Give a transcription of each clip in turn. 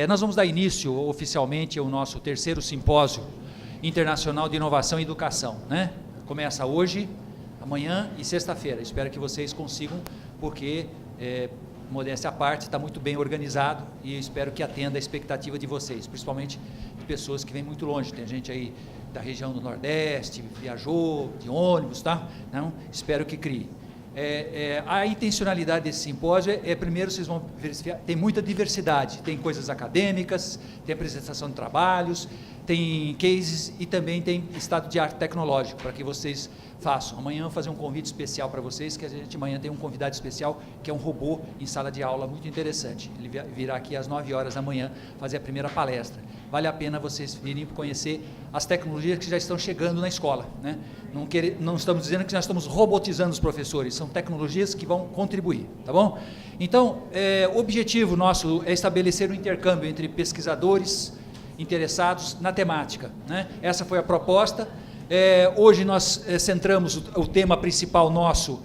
Nós vamos dar início oficialmente ao nosso terceiro simpósio internacional de inovação e educação, né? Começa hoje, amanhã e sexta-feira. Espero que vocês consigam, porque, modéstia à parte, está muito bem organizado e espero que atenda a expectativa de vocês, principalmente de pessoas que vêm muito longe. Tem gente aí da região do Nordeste, viajou de ônibus, tá? Não? Espero que crie. A intencionalidade desse simpósio primeiro, vocês vão verificar, tem muita diversidade, tem coisas acadêmicas, tem apresentação de trabalhos, tem cases e também tem estado de arte tecnológico, para que vocês façam. Amanhã eu vou fazer um convite especial para vocês, que a gente amanhã tem um convidado especial, que é um robô em sala de aula, muito interessante. Ele virá aqui às 9 horas da manhã fazer a primeira palestra. Vale a pena vocês virem conhecer as tecnologias que já estão chegando na escola, né? Não estamos dizendo que nós estamos robotizando os professores, são tecnologias que vão contribuir, tá bom? Então, o objetivo nosso é estabelecer um intercâmbio entre pesquisadores interessados na temática, né? Essa foi a proposta. Hoje nós centramos o tema principal nosso,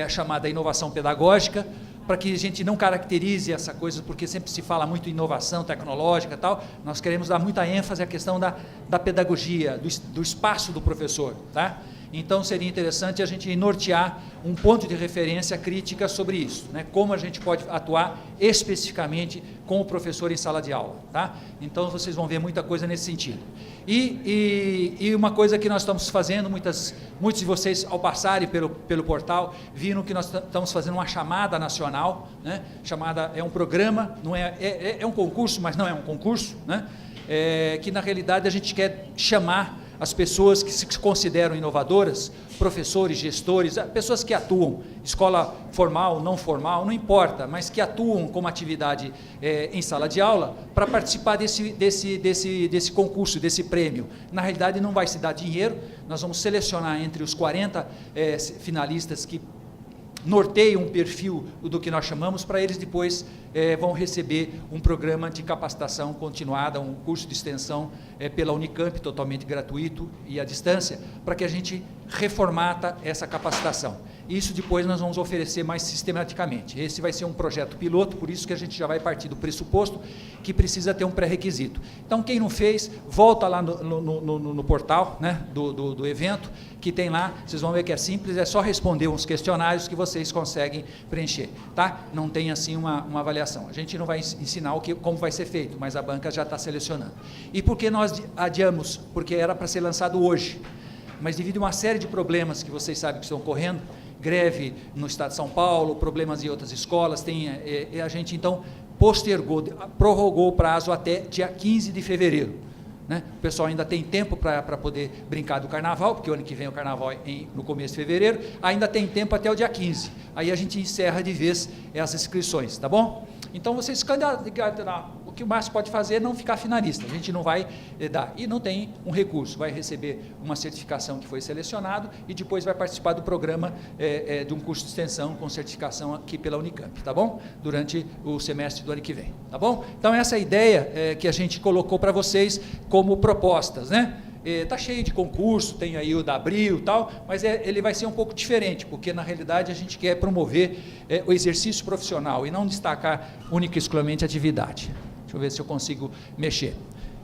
a chamada inovação pedagógica, para que a gente não caracterize essa coisa, porque sempre se fala muito em inovação tecnológica e tal, nós queremos dar muita ênfase à questão da pedagogia, do espaço do professor, tá? Então, seria interessante a gente nortear um ponto de referência crítica sobre isso, né? Como a gente pode atuar especificamente com o professor em sala de aula, tá? Então, vocês vão ver muita coisa nesse sentido. E uma coisa que nós estamos fazendo, muitos de vocês, ao passarem pelo portal, viram que nós estamos fazendo uma chamada nacional, né? É um programa, não é um concurso, mas não é um concurso, né? Que, na realidade, a gente quer chamar as pessoas que se consideram inovadoras, professores, gestores, pessoas que atuam, escola formal, não formal, não importa, mas que atuam como atividade em sala de aula, para participar desse concurso, desse prêmio. Na realidade, não vai se dar dinheiro, nós vamos selecionar entre os 40 finalistas que norteiam um perfil do que nós chamamos, para eles depois vão receber um programa de capacitação continuada, um curso de extensão pela Unicamp, totalmente gratuito e à distância, para que a gente reformata essa capacitação. Isso depois nós vamos oferecer mais sistematicamente. Esse vai ser um projeto piloto, por isso que a gente já vai partir do pressuposto que precisa ter um pré-requisito. Então, quem não fez, volta lá no portal, né, do evento, que tem lá, vocês vão ver que é simples, é só responder uns questionários que vocês conseguem preencher, tá? Não tem assim uma avaliação. A gente não vai ensinar como vai ser feito, mas a banca já está selecionando. E por que nós adiamos? Porque era para ser lançado hoje, mas devido a uma série de problemas que vocês sabem que estão ocorrendo, greve no estado de São Paulo, problemas em outras escolas, a gente então postergou, prorrogou o prazo até dia 15 de fevereiro. Né? O pessoal ainda tem tempo para poder brincar do carnaval, porque o ano que vem o carnaval é no começo de fevereiro, ainda tem tempo até o dia 15. Aí a gente encerra de vez essas inscrições, tá bom? Então, vocês candidatam, o que o Márcio pode fazer é não ficar finalista, a gente não vai dar, e não tem um recurso, vai receber uma certificação que foi selecionado e depois vai participar do programa de um curso de extensão com certificação aqui pela Unicamp, tá bom? Durante o semestre do ano que vem, tá bom? Então, essa é a ideia que a gente colocou para vocês como propostas, né? Está cheio de concurso, tem aí o da Abril e tal, mas ele vai ser um pouco diferente, porque na realidade a gente quer promover o exercício profissional e não destacar única e exclusivamente a atividade. Deixa eu ver se eu consigo mexer.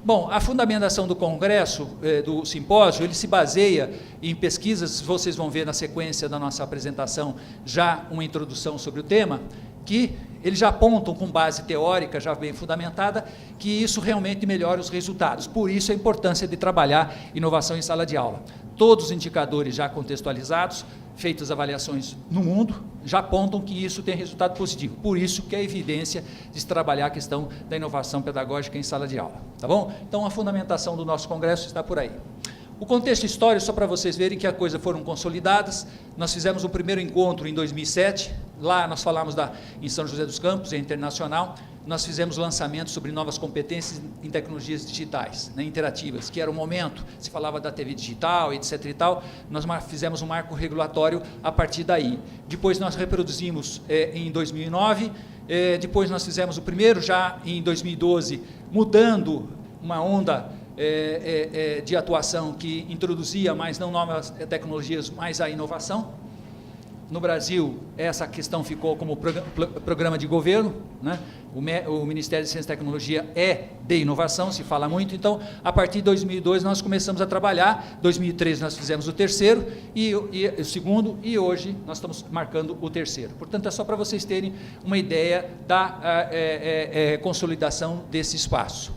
Bom, a fundamentação do congresso, do simpósio, ele se baseia em pesquisas, vocês vão ver na sequência da nossa apresentação já uma introdução sobre o tema, que eles já apontam com base teórica, já bem fundamentada, que isso realmente melhora os resultados. Por isso a importância de trabalhar inovação em sala de aula. Todos os indicadores já contextualizados, feitas avaliações no mundo, já apontam que isso tem resultado positivo. Por isso que a evidência de se trabalhar a questão da inovação pedagógica em sala de aula. Tá bom? Então, a fundamentação do nosso congresso está por aí. O contexto histórico, só para vocês verem que as coisas foram consolidadas, nós fizemos o primeiro encontro em 2007, lá nós falamos em São José dos Campos, internacional, nós fizemos lançamento sobre novas competências em tecnologias digitais, né, interativas, que era o momento, se falava da TV digital, etc. e tal, nós fizemos um marco regulatório a partir daí. Depois nós reproduzimos em 2009, depois nós fizemos o primeiro já em 2012, mudando uma onda de atuação que introduzia mais não novas tecnologias, mas a inovação. no Brasil, essa questão ficou como programa de governo, né? O Ministério de Ciência e Tecnologia é de inovação, se fala muito, então, a partir de 2002 nós começamos a trabalhar, 2003 nós fizemos o terceiro, e o segundo, e hoje nós estamos marcando o terceiro. Portanto, é só para vocês terem uma ideia da consolidação desse espaço.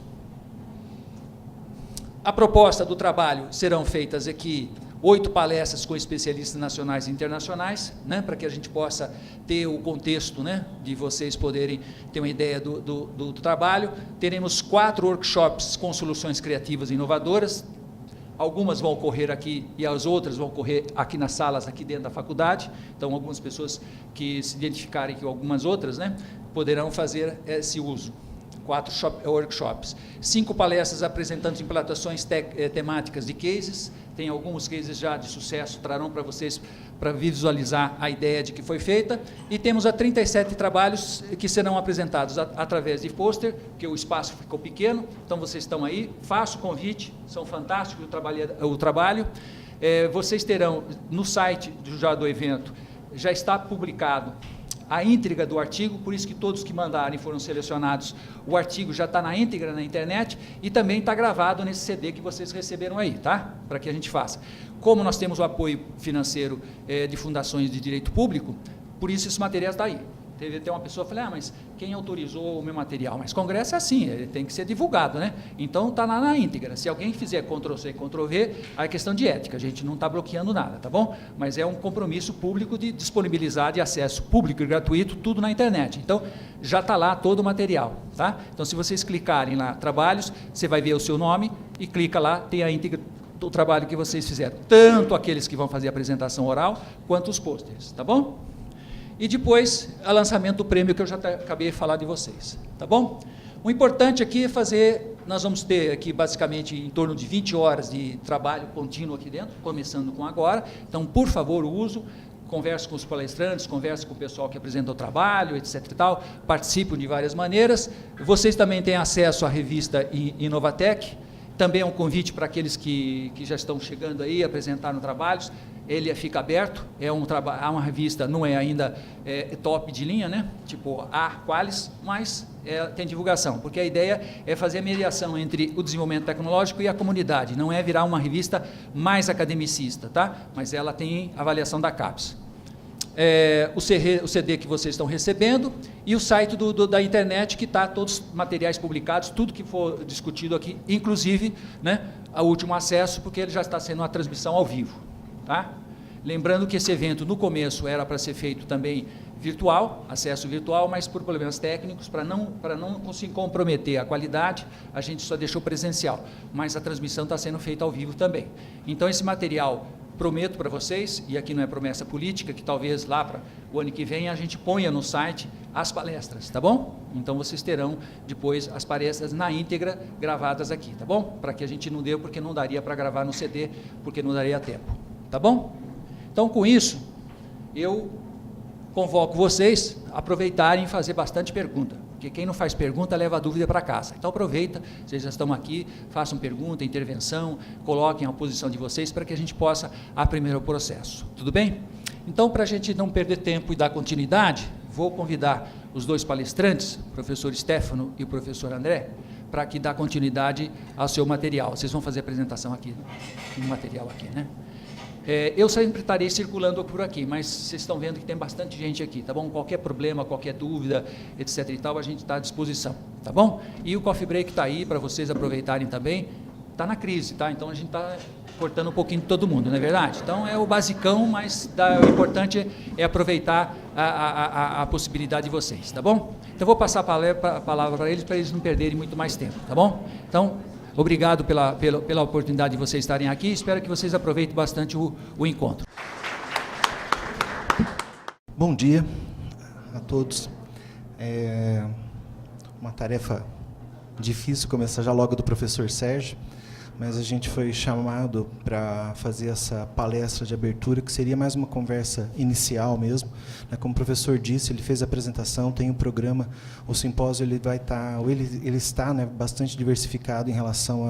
A proposta do trabalho serão feitas aqui 8 palestras com especialistas nacionais e internacionais, né, para que a gente possa ter o contexto, né, de vocês poderem ter uma ideia do trabalho. Teremos 4 workshops com soluções criativas e inovadoras. Algumas vão ocorrer aqui e as outras vão ocorrer aqui nas salas, aqui dentro da faculdade. Então, algumas pessoas que se identificarem com algumas outras, né, poderão fazer esse uso. 4 workshops. 5 palestras apresentando implantações temáticas de cases. Tem alguns cases já de sucesso, trarão para vocês para visualizar a ideia de que foi feita. E temos 37 trabalhos que serão apresentados através de pôster, porque o espaço ficou pequeno, então vocês estão aí. Faço o convite, são fantásticos o trabalho. Vocês terão no site já do evento, já está publicado a íntegra do artigo, por isso que todos que mandarem foram selecionados, o artigo já está na íntegra na internet e também está gravado nesse CD que vocês receberam aí, tá? Para que a gente faça. Como nós temos o apoio financeiro de fundações de direito público, por isso esse material está aí. Teve até uma pessoa que falou, mas quem autorizou o meu material? Mas congresso é assim, ele tem que ser divulgado, né? Então está lá na íntegra. Se alguém fizer Ctrl+C, Ctrl+V, aí é questão de ética, a gente não está bloqueando nada, tá bom? Mas é um compromisso público de disponibilizar de acesso público e gratuito, tudo na internet. Então, já está lá todo o material, tá? Então, se vocês clicarem lá, trabalhos, você vai ver o seu nome e clica lá, tem a íntegra do trabalho que vocês fizeram. Tanto aqueles que vão fazer a apresentação oral, quanto os pôsteres, tá bom? E depois, o lançamento do prêmio que eu já acabei de falar de vocês, tá bom? O importante aqui é fazer, nós vamos ter aqui basicamente em torno de 20 horas de trabalho contínuo aqui dentro, começando com agora, então, por favor, o uso, converse com os palestrantes, converse com o pessoal que apresenta o trabalho, etc. e tal, participam de várias maneiras. Vocês também têm acesso à revista Inovatec, também é um convite para aqueles que já estão chegando aí, apresentaram trabalhos, ele fica aberto, é uma revista, não é ainda top de linha, né? Tipo Qualis, mas tem divulgação, porque a ideia é fazer a mediação entre o desenvolvimento tecnológico e a comunidade, não é virar uma revista mais academicista, tá? Mas ela tem avaliação da CAPES. O CD que vocês estão recebendo e o site da internet que está todos os materiais publicados, tudo que for discutido aqui, inclusive, né, o último acesso, porque ele já está sendo uma transmissão ao vivo. Tá? Lembrando que esse evento, no começo, era para ser feito também virtual, acesso virtual, mas por problemas técnicos, para não se comprometer a qualidade, a gente só deixou presencial, mas a transmissão está sendo feita ao vivo também. Então, esse material, prometo para vocês, e aqui não é promessa política, que talvez lá para o ano que vem a gente ponha no site as palestras, tá bom? Então, vocês terão depois as palestras na íntegra gravadas aqui, tá bom? Para que a gente não dê, porque não daria para gravar no CD, porque não daria tempo. Tá bom? Então, com isso, eu convoco vocês a aproveitarem e fazer bastante pergunta, porque quem não faz pergunta leva a dúvida para casa. Então, aproveita, vocês já estão aqui, façam pergunta, intervenção, coloquem a posição de vocês para que a gente possa aprimorar o processo. Tudo bem? Então, para a gente não perder tempo e dar continuidade, vou convidar os 2 palestrantes, o professor Stefano e o professor André, para que dê continuidade ao seu material. Vocês vão fazer a apresentação aqui, no material aqui, né? Eu sempre estarei circulando por aqui, mas vocês estão vendo que tem bastante gente aqui, tá bom? Qualquer problema, qualquer dúvida, etc. e tal, a gente está à disposição, tá bom? E o coffee break está aí para vocês aproveitarem também. Está na crise, tá? Então a gente está cortando um pouquinho de todo mundo, não é verdade? Então é o basicão, mas o importante é aproveitar a possibilidade de vocês, tá bom? Então vou passar a palavra para eles não perderem muito mais tempo, tá bom? Então, obrigado pela oportunidade de vocês estarem aqui. Espero que vocês aproveitem bastante o encontro. Bom dia a todos. Uma tarefa difícil começar já logo do professor Sérgio, mas a gente foi chamado para fazer essa palestra de abertura, que seria mais uma conversa inicial mesmo. Como o professor disse, ele fez a apresentação, tem um programa, o simpósio ele vai estar, ele está, né, bastante diversificado em relação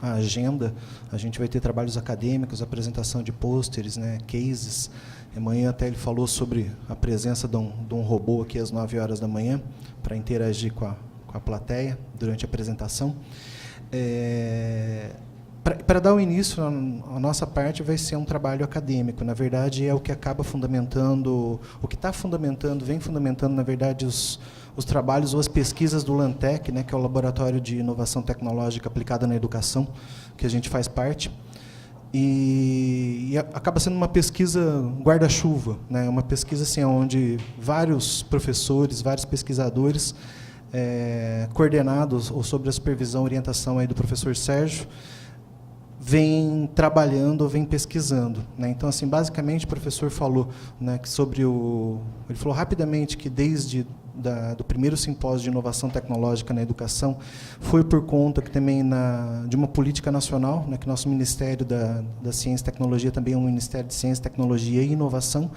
à agenda. A gente vai ter trabalhos acadêmicos, apresentação de pôsteres, né, cases. Amanhã até ele falou sobre a presença de um robô aqui às 9 horas da manhã, para interagir com a plateia durante a apresentação. Para dar o início, a nossa parte vai ser um trabalho acadêmico. Na verdade, é o que acaba fundamentando, o que está fundamentando, vem fundamentando, na verdade, os trabalhos ou as pesquisas do LANTEC, né, que é o Laboratório de Inovação Tecnológica Aplicada na Educação, que a gente faz parte. E acaba sendo uma pesquisa guarda-chuva, né, uma pesquisa assim, onde vários professores, vários pesquisadores, coordenados ou sob a supervisão e orientação aí do professor Sérgio, vem trabalhando ou vem pesquisando, né? Então, assim, basicamente, o professor falou, né, sobre ele falou rapidamente que desde do primeiro simpósio de inovação tecnológica na educação foi por conta que também de uma política nacional, né, que nosso Ministério da Ciência e Tecnologia também é um Ministério de Ciência, Tecnologia e Inovação.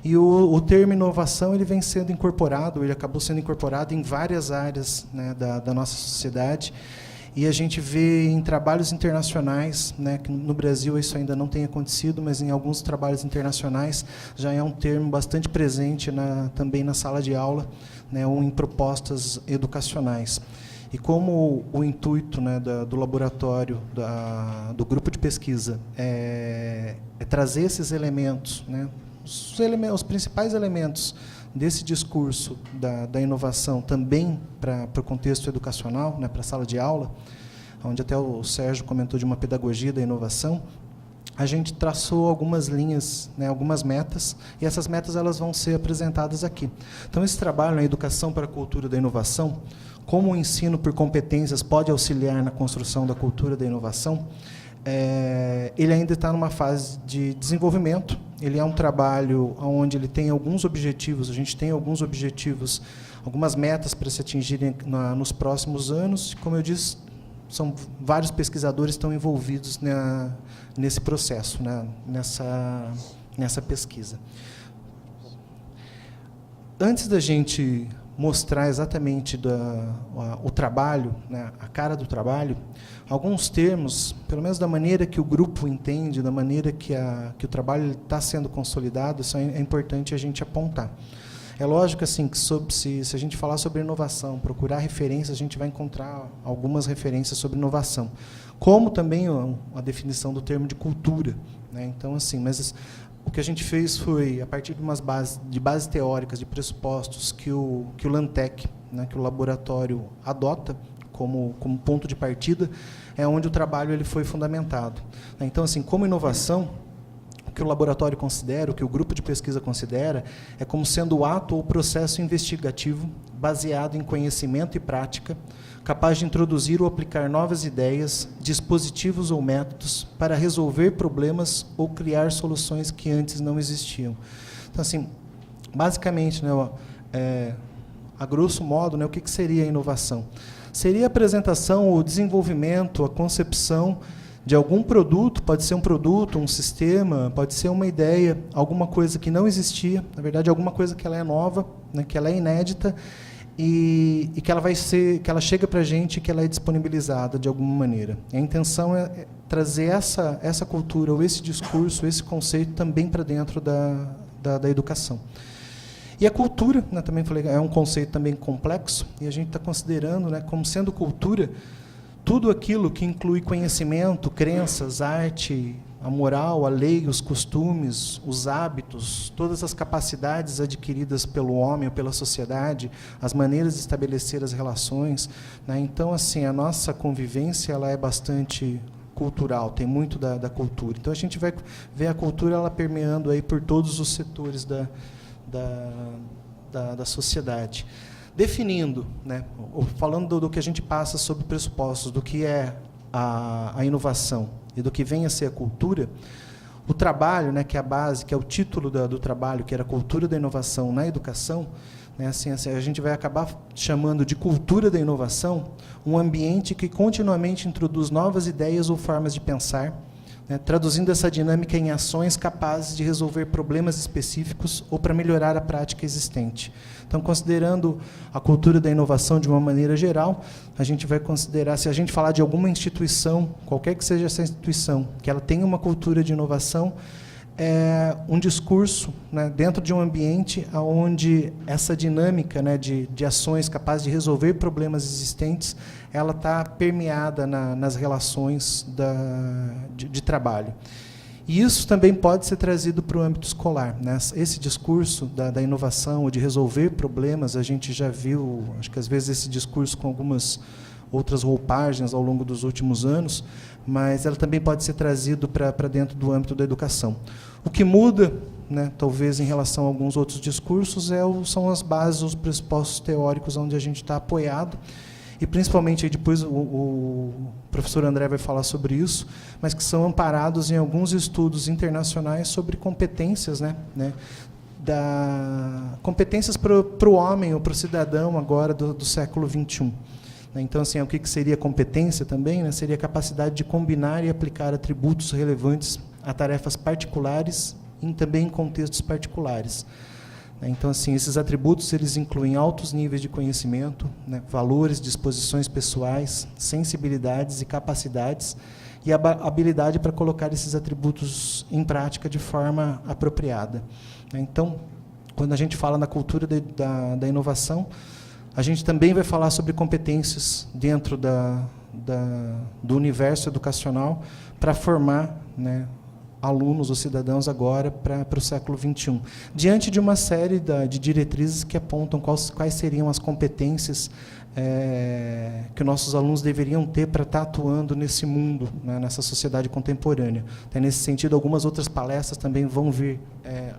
E o termo inovação ele vem sendo incorporado, ele acabou sendo incorporado em várias áreas, né, da nossa sociedade. E a gente vê em trabalhos internacionais, né, que no Brasil isso ainda não tem acontecido, mas em alguns trabalhos internacionais já é um termo bastante presente também na sala de aula, né, ou em propostas educacionais. E como o intuito, né, do laboratório, do grupo de pesquisa, é trazer esses elementos, né, os principais elementos desse discurso da inovação também para o contexto educacional, né, para a sala de aula, onde até o Sérgio comentou de uma pedagogia da inovação, a gente traçou algumas linhas, né, algumas metas, e essas metas elas vão ser apresentadas aqui. Então, esse trabalho na educação para a cultura da inovação, como o ensino por competências pode auxiliar na construção da cultura da inovação, ele ainda está numa fase de desenvolvimento. Ele é um trabalho onde ele tem alguns objetivos, a gente tem alguns objetivos, algumas metas para se atingirem nos próximos anos. Como eu disse, são vários pesquisadores que estão envolvidos nesse processo, né, nessa pesquisa. Antes da gente mostrar exatamente o trabalho, né, a cara do trabalho, alguns termos, pelo menos da maneira que o grupo entende, da maneira que o trabalho está sendo consolidado, isso é importante a gente apontar. É lógico assim, que se a gente falar sobre inovação, procurar referências, a gente vai encontrar algumas referências sobre inovação, como também a definição do termo de cultura, né? Então, assim, mas o que a gente fez foi, a partir de bases teóricas, de pressupostos que o LANTEC, né, que o laboratório adota como ponto de partida, é onde o trabalho ele foi fundamentado. Então, assim, como inovação, o que o laboratório considera, o que o grupo de pesquisa considera, é como sendo o ato ou processo investigativo baseado em conhecimento e prática, capaz de introduzir ou aplicar novas ideias, dispositivos ou métodos para resolver problemas ou criar soluções que antes não existiam. Então, assim, basicamente, né, a grosso modo, né, o que seria a inovação? Seria a apresentação, o desenvolvimento, a concepção de algum produto, pode ser um produto, um sistema, pode ser uma ideia, alguma coisa que não existia, na verdade, alguma coisa que ela é nova, né, que ela é inédita, e que ela chega para a gente e que ela é disponibilizada de alguma maneira. A intenção é trazer essa cultura, ou esse discurso, esse conceito também para dentro da educação. E a cultura, né, também falei, é um conceito também complexo, e a gente está considerando, né, como sendo cultura tudo aquilo que inclui conhecimento, crenças, arte, a moral, a lei, os costumes, os hábitos, todas as capacidades adquiridas pelo homem ou pela sociedade, as maneiras de estabelecer as relações, né? Então, assim, a nossa convivência ela é bastante cultural, tem muito da cultura. Então, a gente vai ver a cultura ela permeando aí por todos os setores da sociedade. Definindo, né, falando do que a gente passa sobre pressupostos, do que é a inovação e do que vem a ser a cultura, O trabalho, né, que é a base, que é o título do trabalho, que era Cultura da Inovação na Educação, né, assim, a gente vai acabar chamando de cultura da inovação um ambiente que continuamente introduz novas ideias ou formas de pensar, né, traduzindo essa dinâmica em ações capazes de resolver problemas específicos ou para melhorar a prática existente. Então, considerando a cultura da inovação de uma maneira geral, a gente vai considerar, se a gente falar de alguma instituição, qualquer que seja essa instituição, que ela tenha uma cultura de inovação, é um discurso, né, dentro de um ambiente onde essa dinâmica, né, de ações capazes de resolver problemas existentes, ela está permeada nas relações de trabalho. E isso também pode ser trazido para o âmbito escolar, né? Esse discurso da inovação, de resolver problemas, a gente já viu, acho que às vezes esse discurso com algumas outras roupagens ao longo dos últimos anos, mas ela também pode ser trazido para dentro do âmbito da educação. O que muda, né, talvez em relação a alguns outros discursos, são as bases, os pressupostos teóricos onde a gente está apoiado, e principalmente, aí depois o professor André vai falar sobre isso, mas que são amparados em alguns estudos internacionais sobre competências, né, competências para o homem ou para o cidadão agora do século XXI. Então, assim, o que seria competência também, né? Seria a capacidade de combinar e aplicar atributos relevantes a tarefas particulares e também em contextos particulares. Então, assim, esses atributos eles incluem altos níveis de conhecimento, né, valores, disposições pessoais, sensibilidades e capacidades, e a habilidade para colocar esses atributos em prática de forma apropriada. Então, quando a gente fala na cultura da inovação, a gente também vai falar sobre competências dentro do universo educacional para formar, né, alunos ou cidadãos agora para o século XXI. Diante de uma série de diretrizes que apontam quais seriam as competências que nossos alunos deveriam ter para estar atuando nesse mundo, né, nessa sociedade contemporânea. Então, nesse sentido, algumas outras palestras também vão vir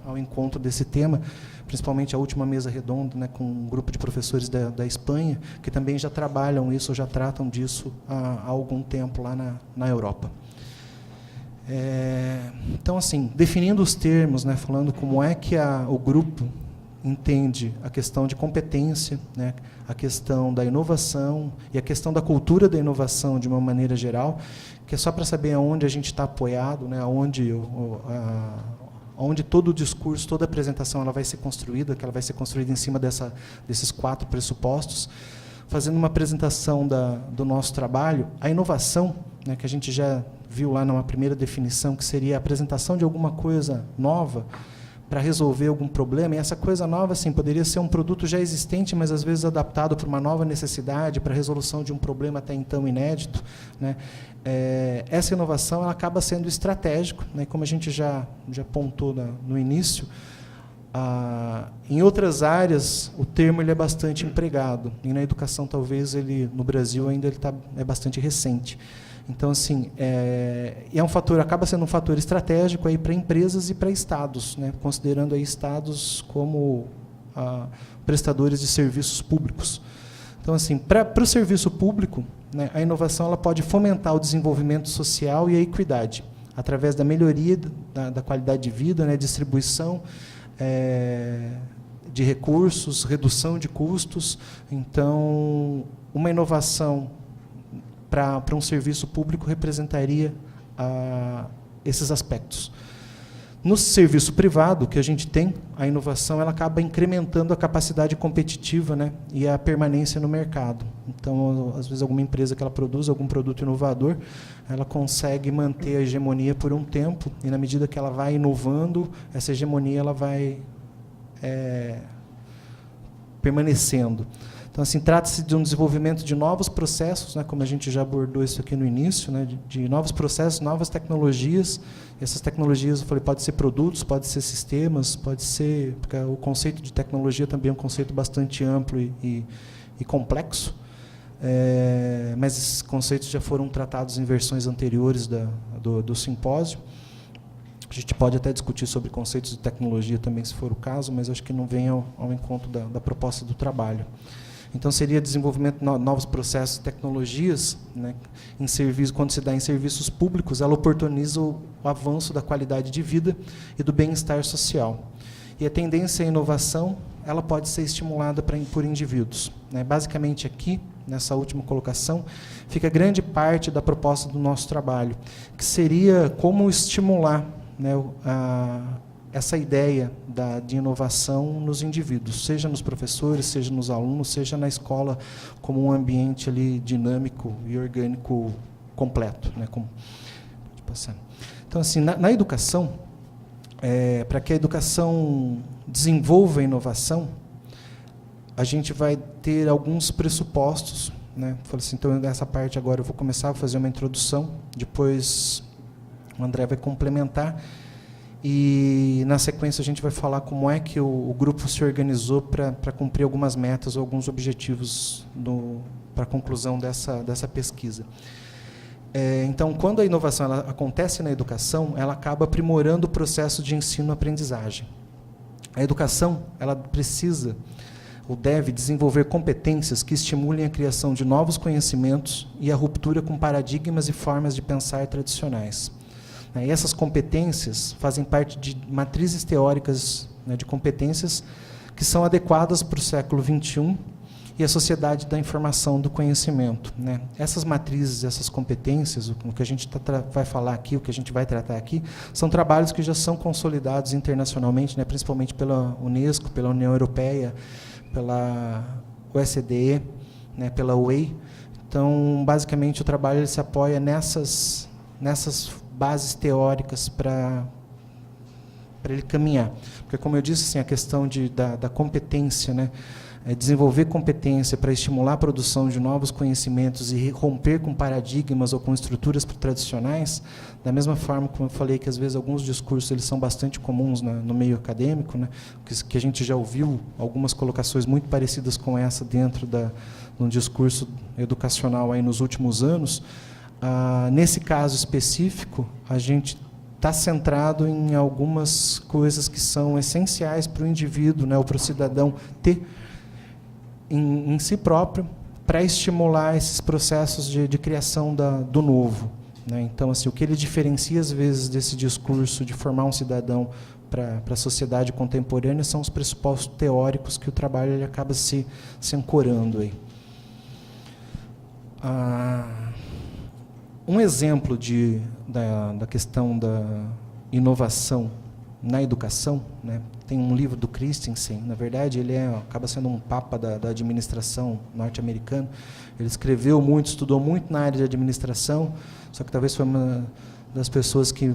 ao encontro desse tema, principalmente a última mesa redonda, né, com um grupo de professores da Espanha, que também já trabalham isso, já tratam disso há algum tempo lá na Europa. Então, assim, definindo os termos, né, falando como é que o grupo entende a questão de competência, né, a questão da inovação e a questão da cultura da inovação de uma maneira geral, que é só para saber aonde a gente está apoiado, né, onde todo o discurso, toda a apresentação ela vai ser construída, que ela vai ser construída em cima desses 4 pressupostos. Fazendo uma apresentação do nosso trabalho, a inovação, né, que a gente já viu lá numa primeira definição, que seria a apresentação de alguma coisa nova para resolver algum problema, e essa coisa nova, assim, poderia ser um produto já existente, mas às vezes adaptado para uma nova necessidade, para a resolução de um problema até então inédito, né? Essa inovação ela acaba sendo estratégica, né, como a gente já apontou no início. Em outras áreas, o termo ele é bastante empregado, e na educação, talvez, no Brasil, ainda é bastante recente. Então, assim, acaba sendo um fator estratégico para empresas e para estados, né, considerando aí estados como prestadores de serviços públicos. Então, assim, para o serviço público, né, a inovação ela pode fomentar o desenvolvimento social e a equidade, através da melhoria da qualidade de vida, né, distribuição de recursos, redução de custos. Então, uma inovação para um serviço público representaria esses aspectos. No serviço privado, que a gente tem, a inovação ela acaba incrementando a capacidade competitiva, né, e a permanência no mercado. Então, às vezes, alguma empresa que ela produz algum produto inovador, ela consegue manter a hegemonia por um tempo, e na medida que ela vai inovando, essa hegemonia ela vai permanecendo. Então, assim, trata-se de um desenvolvimento de novos processos, né, como a gente já abordou isso aqui no início, né, de novos processos, novas tecnologias. Essas tecnologias, eu falei, pode ser produtos, pode ser sistemas, pode ser... Porque o conceito de tecnologia também é um conceito bastante amplo e complexo, mas esses conceitos já foram tratados em versões anteriores do simpósio. A gente pode até discutir sobre conceitos de tecnologia também, se for o caso, mas acho que não vem ao encontro da proposta do trabalho. Então, seria desenvolvimento de novos processos e tecnologias, né, em serviço, quando se dá em serviços públicos, ela oportuniza o avanço da qualidade de vida e do bem-estar social. E a tendência à inovação, ela pode ser estimulada por indivíduos, né. Basicamente, aqui, nessa última colocação, fica grande parte da proposta do nosso trabalho, que seria como estimular, né, essa ideia de inovação nos indivíduos, seja nos professores, seja nos alunos, seja na escola como um ambiente ali dinâmico e orgânico completo, né? Então, assim, na educação, para que a educação desenvolva a inovação, a gente vai ter alguns pressupostos, né? Falei assim, então, nessa parte agora eu vou começar a fazer uma introdução, depois o André vai complementar, e, na sequência, a gente vai falar como é que o grupo se organizou para cumprir algumas metas ou alguns objetivos para a conclusão dessa pesquisa. Então, quando a inovação ela acontece na educação, ela acaba aprimorando o processo de ensino-aprendizagem. A educação ela precisa ou deve desenvolver competências que estimulem a criação de novos conhecimentos e a ruptura com paradigmas e formas de pensar tradicionais. E essas competências fazem parte de matrizes teóricas, né, de competências que são adequadas para o século XXI e a sociedade da informação, do conhecimento, né. Essas matrizes, essas competências, o que a gente vai falar aqui, o que a gente vai tratar aqui, são trabalhos que já são consolidados internacionalmente, né, principalmente pela Unesco, pela União Europeia, pela OECD, né, pela UEI. Então, basicamente, o trabalho ele se apoia nessas bases teóricas para ele caminhar. Porque, como eu disse, assim, a questão da competência, né, desenvolver competência para estimular a produção de novos conhecimentos e romper com paradigmas ou com estruturas tradicionais, da mesma forma como eu falei que, às vezes, alguns discursos eles são bastante comuns no meio acadêmico, né, que a gente já ouviu algumas colocações muito parecidas com essa dentro de um discurso educacional aí nos últimos anos. Nesse caso específico, a gente está centrado em algumas coisas que são essenciais para o indivíduo, né, ou para o cidadão ter em si próprio, para estimular esses processos de criação do novo, né. Então, assim, o que ele diferencia, às vezes, desse discurso de formar um cidadão para a sociedade contemporânea são os pressupostos teóricos que o trabalho ele acaba se ancorando aí. Um exemplo da questão da inovação na educação, né, tem um livro do Christensen, na verdade, ele acaba sendo um papa da administração norte-americana. Ele escreveu muito, estudou muito na área de administração, só que talvez foi uma das pessoas que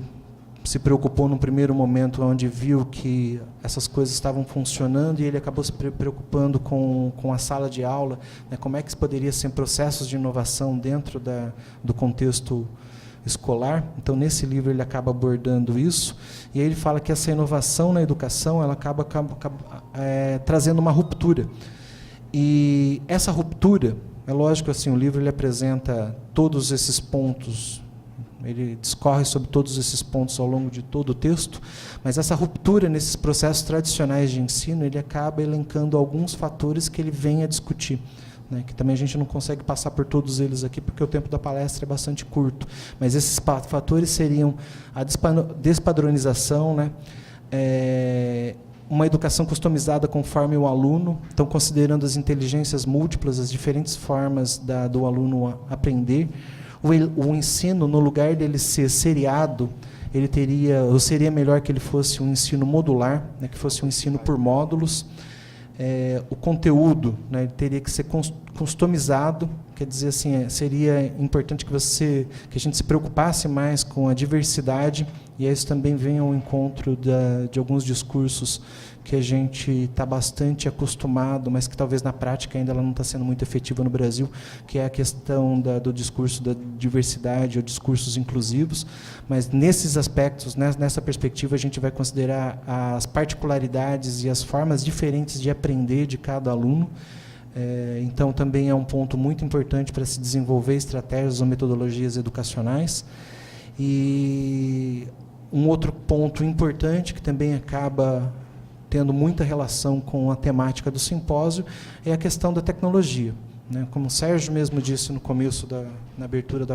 se preocupou num primeiro momento onde viu que essas coisas estavam funcionando e ele acabou se preocupando com a sala de aula, né, como é que poderia ser processos de inovação dentro do contexto escolar. Então, nesse livro, ele acaba abordando isso, e aí ele fala que essa inovação na educação ela acaba trazendo uma ruptura. E essa ruptura, é lógico, assim, o livro ele apresenta todos esses pontos, ele discorre sobre todos esses pontos ao longo de todo o texto, mas essa ruptura nesses processos tradicionais de ensino, ele acaba elencando alguns fatores que ele vem a discutir, né, que também a gente não consegue passar por todos eles aqui, porque o tempo da palestra é bastante curto, mas esses fatores seriam a despadronização, né, uma educação customizada conforme o aluno, então considerando as inteligências múltiplas, as diferentes formas do aluno aprender. O ensino, no lugar dele ser seriado, seria melhor que ele fosse um ensino modular, né, que fosse um ensino por módulos. O conteúdo, né, ele teria que ser customizado, quer dizer, assim, seria importante que a gente se preocupasse mais com a diversidade, e isso também vem ao encontro de alguns discursos que a gente está bastante acostumado, mas que talvez na prática ainda ela não está sendo muito efetiva no Brasil, que é a questão do discurso da diversidade ou discursos inclusivos. Mas nesses aspectos, nessa perspectiva, a gente vai considerar as particularidades e as formas diferentes de aprender de cada aluno. Então, também é um ponto muito importante para se desenvolver estratégias ou metodologias educacionais. E um outro ponto importante que também acaba tendo muita relação com a temática do simpósio, é a questão da tecnologia. Né? Como o Sérgio mesmo disse no começo, na abertura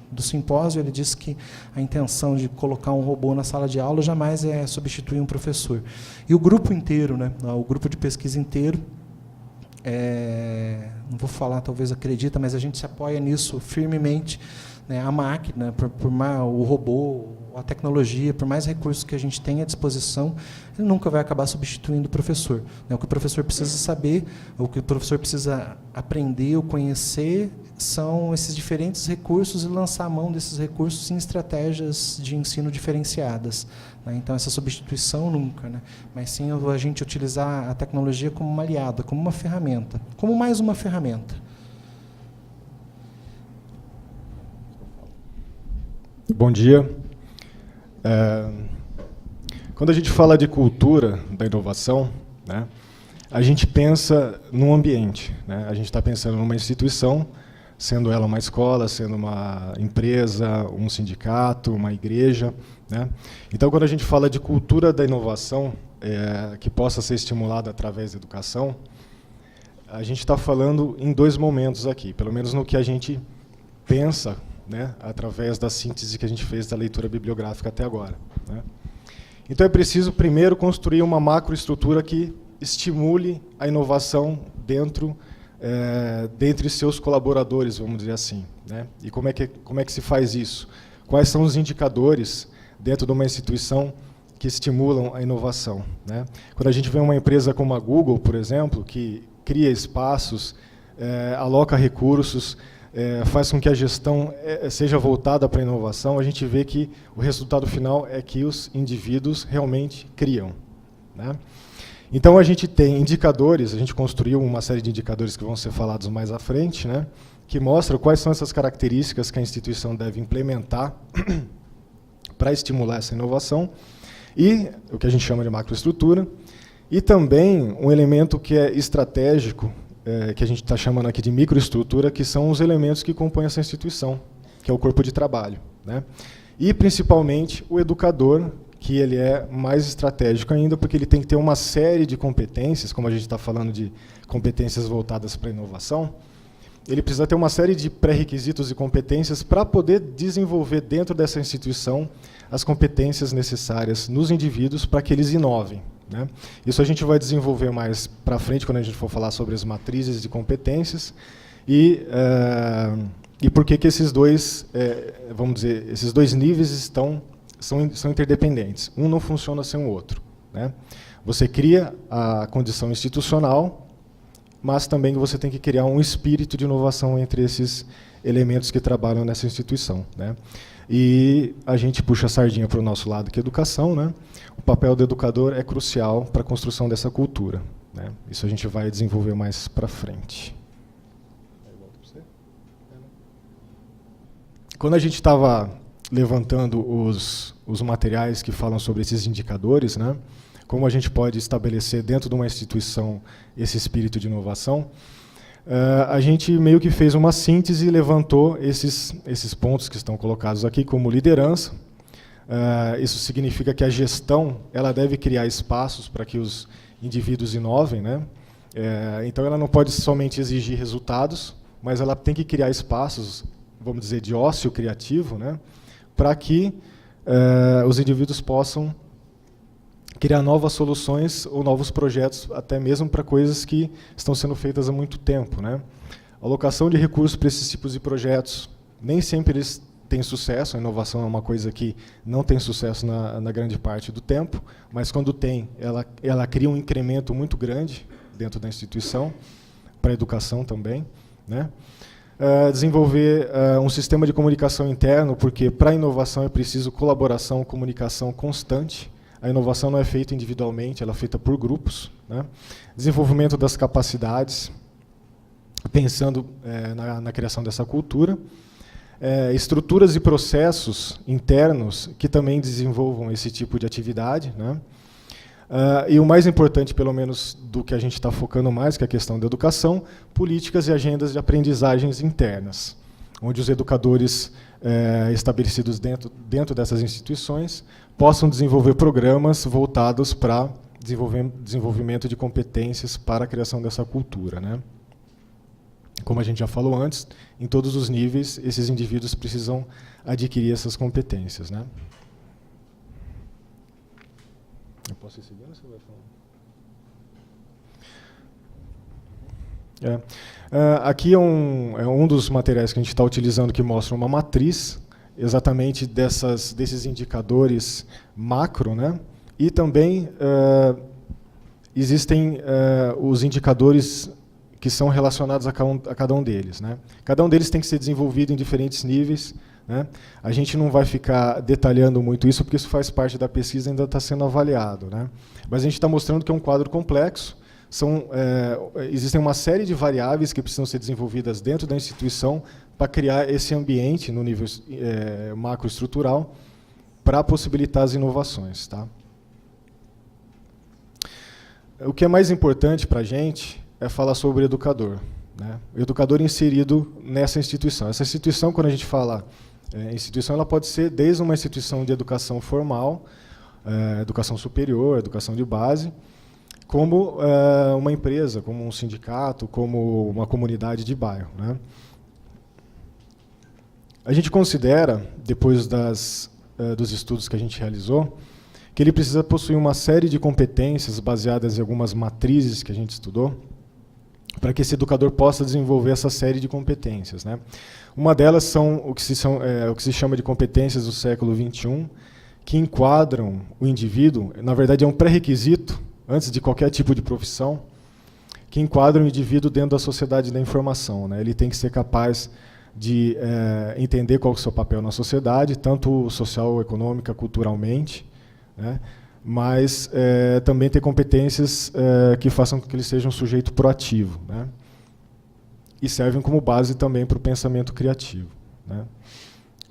do simpósio, ele disse que a intenção de colocar um robô na sala de aula jamais é substituir um professor. E o grupo inteiro, né? O grupo de pesquisa inteiro, não vou falar, talvez acredita, mas a gente se apoia nisso firmemente. Né? A máquina, o robô, a tecnologia, por mais recursos que a gente tenha à disposição, ele nunca vai acabar substituindo o professor. Né? O que o professor precisa saber, o que o professor precisa aprender ou conhecer, são esses diferentes recursos e lançar a mão desses recursos em estratégias de ensino diferenciadas. Né? Então, essa substituição nunca, né? Mas sim a gente utilizar a tecnologia como uma aliada, como uma ferramenta, como mais uma ferramenta. Bom dia. Quando a gente fala de cultura da inovação, né, a gente pensa num ambiente. Né? A gente está pensando numa instituição, sendo ela uma escola, sendo uma empresa, um sindicato, uma igreja. Né? Então, quando a gente fala de cultura da inovação, que possa ser estimulada através da educação, a gente está falando em dois momentos aqui, pelo menos no que a gente pensa, né, através da síntese que a gente fez da leitura bibliográfica até agora. Né? Então, é preciso, primeiro, construir uma macroestrutura que estimule a inovação dentre seus colaboradores, vamos dizer assim. Né? E como é que se faz isso? Quais são os indicadores dentro de uma instituição que estimulam a inovação? Né? Quando a gente vê uma empresa como a Google, por exemplo, que cria espaços, aloca recursos, faz com que a gestão seja voltada para a inovação, a gente vê que o resultado final é que os indivíduos realmente criam. Né? Então, a gente tem indicadores, a gente construiu uma série de indicadores que vão ser falados mais à frente, né, que mostram quais são essas características que a instituição deve implementar para estimular essa inovação, e o que a gente chama de macroestrutura, e também um elemento que é estratégico, que a gente está chamando aqui de microestrutura, que são os elementos que compõem essa instituição, que é o corpo de trabalho. Né? E, principalmente, o educador, que ele é mais estratégico ainda, porque ele tem que ter uma série de competências, como a gente está falando de competências voltadas para a inovação, ele precisa ter uma série de pré-requisitos e competências para poder desenvolver dentro dessa instituição as competências necessárias nos indivíduos para que eles inovem. Né? Isso a gente vai desenvolver mais para frente, quando a gente for falar sobre as matrizes de competências, e por que esses dois, vamos dizer, esses dois níveis são interdependentes. Um não funciona sem o outro. Né? Você cria a condição institucional, mas também você tem que criar um espírito de inovação entre esses elementos que trabalham nessa instituição. Né? E a gente puxa a sardinha para o nosso lado, que é a educação. Né? O papel do educador é crucial para a construção dessa cultura. Né? Isso a gente vai desenvolver mais para frente. Quando a gente estava levantando os materiais que falam sobre esses indicadores, né, como a gente pode estabelecer dentro de uma instituição esse espírito de inovação, a gente meio que fez uma síntese e levantou esses pontos que estão colocados aqui como liderança. Isso significa que a gestão ela deve criar espaços para que os indivíduos inovem. Né? Então, ela não pode somente exigir resultados, mas ela tem que criar espaços, vamos dizer, de ócio criativo, né? Para que os indivíduos possam criar novas soluções ou novos projetos, até mesmo para coisas que estão sendo feitas há muito tempo. Né? Alocação de recursos para esses tipos de projetos, nem sempre eles têm sucesso, a inovação é uma coisa que não tem sucesso na grande parte do tempo, mas quando tem, ela cria um incremento muito grande dentro da instituição, para a educação também. Né? Desenvolver um sistema de comunicação interno, porque para a inovação é preciso colaboração, comunicação constante. A inovação não é feita individualmente, ela é feita por grupos. Né? Desenvolvimento das capacidades, pensando na criação dessa cultura. Estruturas e processos internos que também desenvolvam esse tipo de atividade. Né? E o mais importante, pelo menos do que a gente está focando mais, que é a questão da educação, políticas e agendas de aprendizagens internas, onde os educadores estabelecidos dentro dessas instituições possam desenvolver programas voltados para desenvolvimento de competências para a criação dessa cultura, né? Como a gente já falou antes, em todos os níveis, esses indivíduos precisam adquirir essas competências, né? Eu posso ir seguindo ou você vai falar? Aqui é um dos materiais que a gente está utilizando que mostra uma matriz exatamente desses indicadores macro, né? E também existem os indicadores que são relacionados a cada um deles, né? Cada um deles tem que ser desenvolvido em diferentes níveis, né? A gente não vai ficar detalhando muito isso, porque isso faz parte da pesquisa e ainda está sendo avaliado, né? Mas a gente está mostrando que é um quadro complexo. Existem uma série de variáveis que precisam ser desenvolvidas dentro da instituição para criar esse ambiente no nível macroestrutural para possibilitar as inovações, tá? O que é mais importante para a gente é falar sobre o educador, né? O educador inserido nessa instituição. Essa instituição, quando a gente fala instituição, ela pode ser desde uma instituição de educação formal, educação superior, educação de base, como uma empresa, como um sindicato, como uma comunidade de bairro, né? A gente considera, depois dos estudos que a gente realizou, que ele precisa possuir uma série de competências baseadas em algumas matrizes que a gente estudou, para que esse educador possa desenvolver essa série de competências, né? Uma delas são o que se chama de competências do século XXI, que enquadram o indivíduo, na verdade é um pré-requisito, antes de qualquer tipo de profissão, que enquadram o indivíduo dentro da sociedade da informação, né? Ele tem que ser capaz de entender qual é o seu papel na sociedade, tanto social, econômica, culturalmente, né? Mas também ter competências que façam com que ele seja um sujeito proativo, né? E servem como base também para o pensamento criativo, né?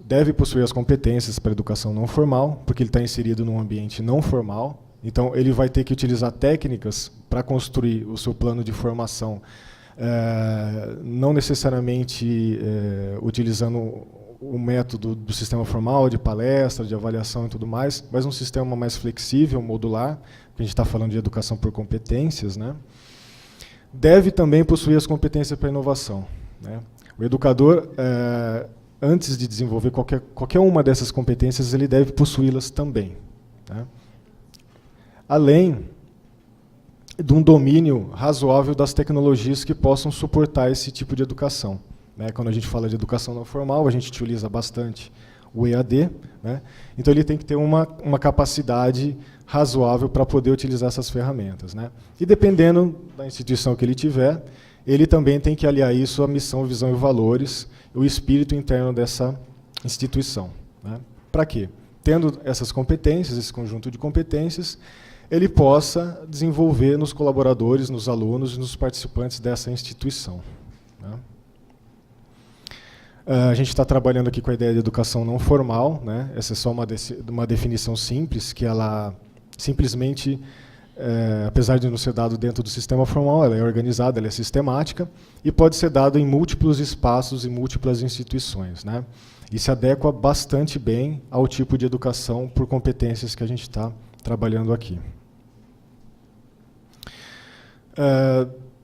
Deve possuir as competências para a educação não formal, porque ele está inserido num ambiente não formal, então ele vai ter que utilizar técnicas para construir o seu plano de formação, não necessariamente utilizando o método do sistema formal, de palestra, de avaliação e tudo mais, mas um sistema mais flexível, modular, que a gente está falando de educação por competências, né? Deve também possuir as competências para inovação, né? O educador, antes de desenvolver qualquer uma dessas competências, ele deve possuí-las também, né? Além de um domínio razoável das tecnologias que possam suportar esse tipo de educação, né? Quando a gente fala de educação não formal, a gente utiliza bastante o EAD, né? Então ele tem que ter uma capacidade razoável para poder utilizar essas ferramentas, né? E dependendo da instituição que ele tiver, ele também tem que aliar isso à missão, visão e valores, o espírito interno dessa instituição, né? Para quê? Tendo essas competências, esse conjunto de competências, ele possa desenvolver nos colaboradores, nos alunos e nos participantes dessa instituição, né? A gente está trabalhando aqui com a ideia de educação não formal, né? Essa é só uma definição simples, que ela simplesmente, apesar de não ser dado dentro do sistema formal, ela é organizada, ela é sistemática, e pode ser dada em múltiplos espaços e múltiplas instituições, né? E se adequa bastante bem ao tipo de educação por competências que a gente está trabalhando aqui.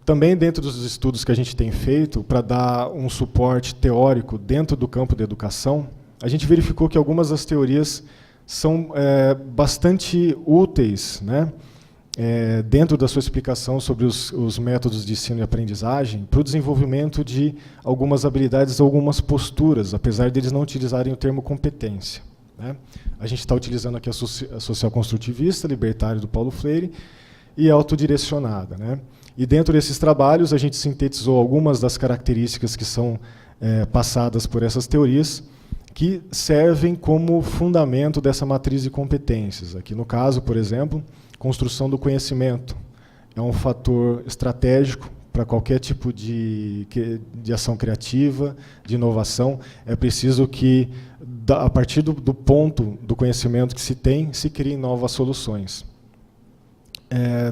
Também dentro dos estudos que a gente tem feito, para dar um suporte teórico dentro do campo da educação, a gente verificou que algumas das teorias são bastante úteis, né? Dentro da sua explicação sobre os métodos de ensino e aprendizagem, para o desenvolvimento de algumas habilidades, algumas posturas, apesar de eles não utilizarem o termo competência, né? A gente está utilizando aqui a social construtivista, libertária do Paulo Freire, e autodirecionada, né? E dentro desses trabalhos a gente sintetizou algumas das características que são passadas por essas teorias, que servem como fundamento dessa matriz de competências. Aqui no caso, por exemplo, construção do conhecimento é um fator estratégico para qualquer tipo de ação criativa, de inovação. É preciso que, a partir do ponto do conhecimento que se tem, se criem novas soluções.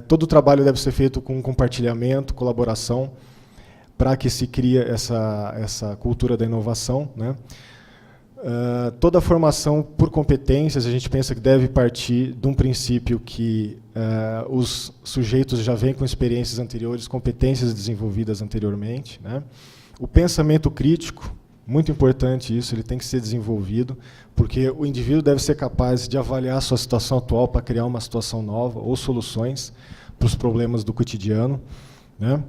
Todo o trabalho deve ser feito com compartilhamento, colaboração, para que se crie essa cultura da inovação, né? Toda a formação por competências, a gente pensa que deve partir de um princípio que os sujeitos já vêm com experiências anteriores, competências desenvolvidas anteriormente, né? O pensamento crítico, muito importante isso, ele tem que ser desenvolvido, porque o indivíduo deve ser capaz de avaliar a sua situação atual para criar uma situação nova ou soluções para os problemas do cotidiano, né?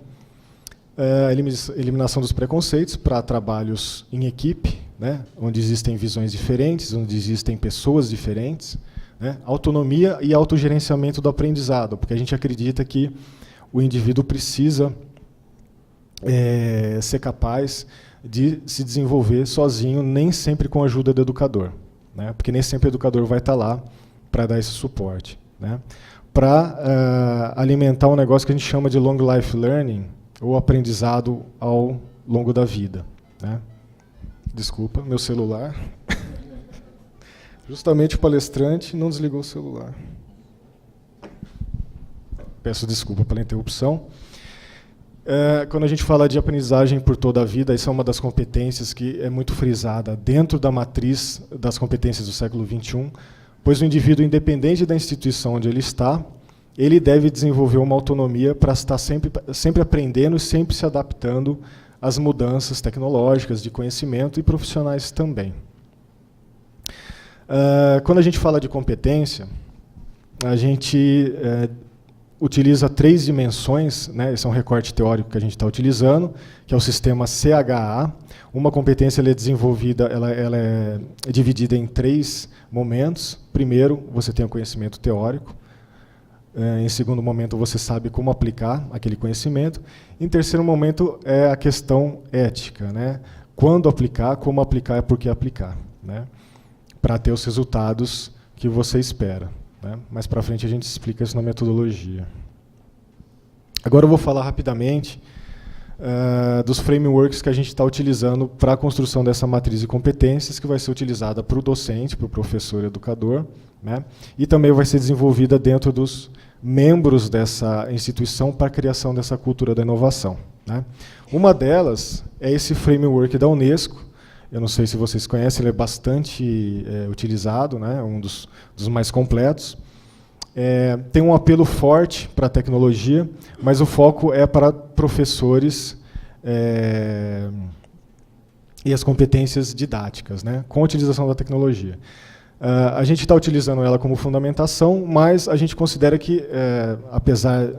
A eliminação dos preconceitos para trabalhos em equipe, né, onde existem visões diferentes, onde existem pessoas diferentes, né, autonomia e autogerenciamento do aprendizado, porque a gente acredita que o indivíduo precisa ser capaz de se desenvolver sozinho, nem sempre com a ajuda do educador, né, porque nem sempre o educador vai estar lá para dar esse suporte, né, para alimentar um negócio que a gente chama de long life learning, ou aprendizado ao longo da vida, né. Desculpa, meu celular. Justamente o palestrante não desligou o celular. Peço desculpa pela interrupção. Quando a gente fala de aprendizagem por toda a vida, isso é uma das competências que é muito frisada dentro da matriz das competências do século XXI, pois o indivíduo, independente da instituição onde ele está, ele deve desenvolver uma autonomia para estar sempre aprendendo e sempre se adaptando as mudanças tecnológicas de conhecimento e profissionais também. Quando a gente fala de competência, a gente utiliza 3 dimensões, né, esse é um recorte teórico que a gente está utilizando, que é o sistema CHA. Uma competência ela é desenvolvida, ela é dividida em 3 momentos. Primeiro, você tem o conhecimento teórico. Em segundo momento, você sabe como aplicar aquele conhecimento. Em terceiro momento, é a questão ética, né? Quando aplicar, como aplicar e por que aplicar, né? Para ter os resultados que você espera, né? Mais para frente a gente explica isso na metodologia. Agora eu vou falar rapidamente dos frameworks que a gente está utilizando para a construção dessa matriz de competências, que vai ser utilizada para o docente, para o professor e educador, né? E também vai ser desenvolvida dentro dos membros dessa instituição para a criação dessa cultura da inovação, né? Uma delas é esse framework da Unesco. Eu não sei se vocês conhecem, ele é bastante utilizado, né? Um dos mais completos. Tem um apelo forte para a tecnologia, mas o foco é para professores e as competências didáticas, né? Com a utilização da tecnologia. A gente está utilizando ela como fundamentação, mas a gente considera que, apesar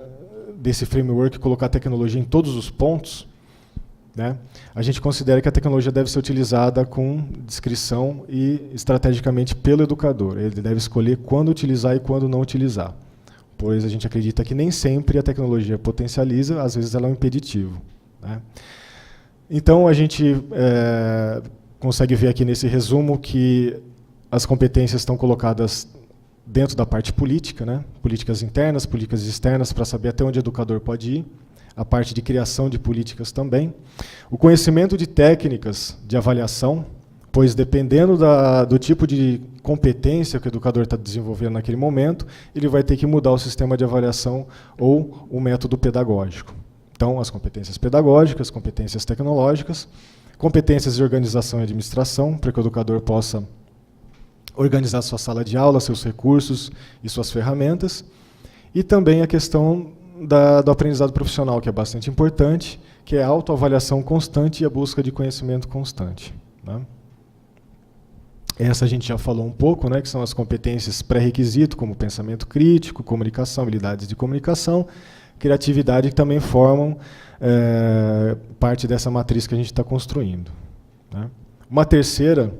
desse framework colocar a tecnologia em todos os pontos, né, a gente considera que a tecnologia deve ser utilizada com discrição e estrategicamente pelo educador. Ele deve escolher quando utilizar e quando não utilizar, pois a gente acredita que nem sempre a tecnologia potencializa, às vezes ela é um impeditivo, né. Então, a gente consegue ver aqui nesse resumo que as competências estão colocadas dentro da parte política, né? Políticas internas, políticas externas, para saber até onde o educador pode ir, a parte de criação de políticas também, o conhecimento de técnicas de avaliação, pois dependendo do tipo de competência que o educador está desenvolvendo naquele momento, ele vai ter que mudar o sistema de avaliação ou o método pedagógico. Então, as competências pedagógicas, competências tecnológicas, competências de organização e administração, para que o educador possa organizar sua sala de aula, seus recursos e suas ferramentas, e também a questão do aprendizado profissional, que é bastante importante, que é a autoavaliação constante e a busca de conhecimento constante, né? Essa a gente já falou um pouco, né, que são as competências pré-requisito, como pensamento crítico, comunicação, habilidades de comunicação, criatividade, que também formam parte dessa matriz que a gente está construindo, né? Uma terceira,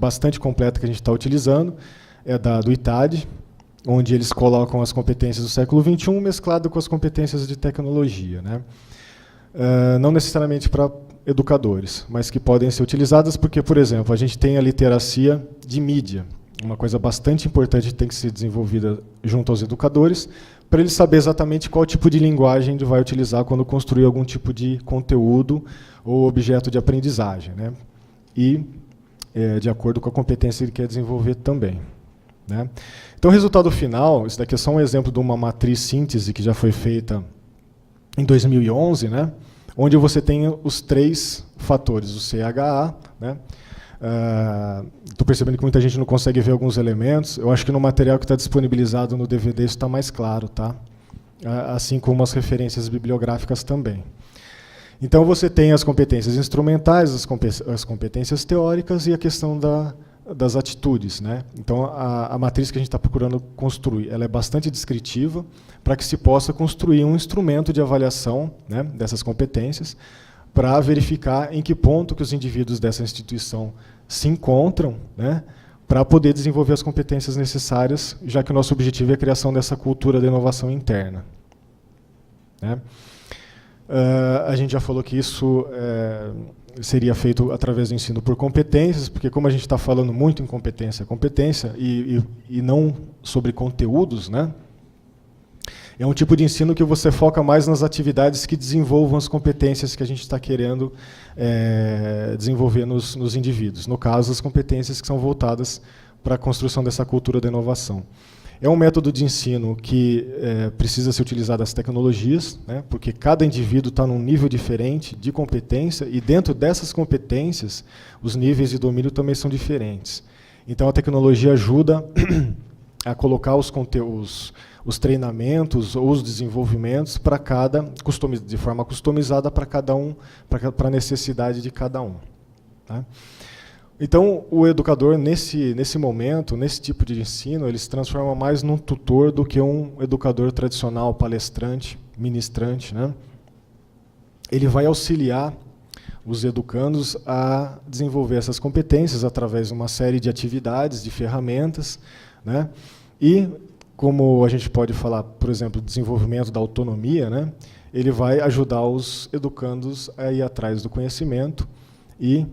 bastante completa, que a gente está utilizando, é do ITAD, onde eles colocam as competências do século XXI mesclado com as competências de tecnologia, né? Não necessariamente para educadores, mas que podem ser utilizadas porque, por exemplo, a gente tem a literacia de mídia, uma coisa bastante importante que tem que ser desenvolvida junto aos educadores, para eles saber exatamente qual tipo de linguagem ele vai utilizar quando construir algum tipo de conteúdo ou objeto de aprendizagem, né? E de acordo com a competência que ele quer desenvolver também, né? Então, o resultado final, isso daqui é só um exemplo de uma matriz síntese que já foi feita em 2011, né? Onde você tem os 3 fatores, o CHA, né? Estou percebendo que muita gente não consegue ver alguns elementos. Eu acho que no material que está disponibilizado no DVD isso está mais claro, tá? Assim como as referências bibliográficas também. Então, você tem as competências instrumentais, as competências teóricas e a questão das atitudes, né? Então, a matriz que a gente está procurando construir, ela é bastante descritiva para que se possa construir um instrumento de avaliação, né, dessas competências, para verificar em que ponto que os indivíduos dessa instituição se encontram, né, para poder desenvolver as competências necessárias, já que o nosso objetivo é a criação dessa cultura da inovação interna, né? A gente já falou que isso seria feito através do ensino por competências, porque como a gente está falando muito em competência e não sobre conteúdos, né, é um tipo de ensino que você foca mais nas atividades que desenvolvam as competências que a gente está querendo desenvolver nos indivíduos. No caso, as competências que são voltadas para a construção dessa cultura da inovação. É um método de ensino que precisa ser utilizado as tecnologias, né, porque cada indivíduo está num nível diferente de competência e dentro dessas competências os níveis de domínio também são diferentes. Então a tecnologia ajuda a colocar os treinamentos ou os desenvolvimentos para de forma customizada para cada um, para a necessidade de cada um, tá? Então, o educador, nesse momento, nesse tipo de ensino, ele se transforma mais num tutor do que um educador tradicional, palestrante, ministrante, né? Ele vai auxiliar os educandos a desenvolver essas competências através de uma série de atividades, de ferramentas, né? E, como a gente pode falar, por exemplo, do desenvolvimento da autonomia, né? Ele vai ajudar os educandos a ir atrás do conhecimento e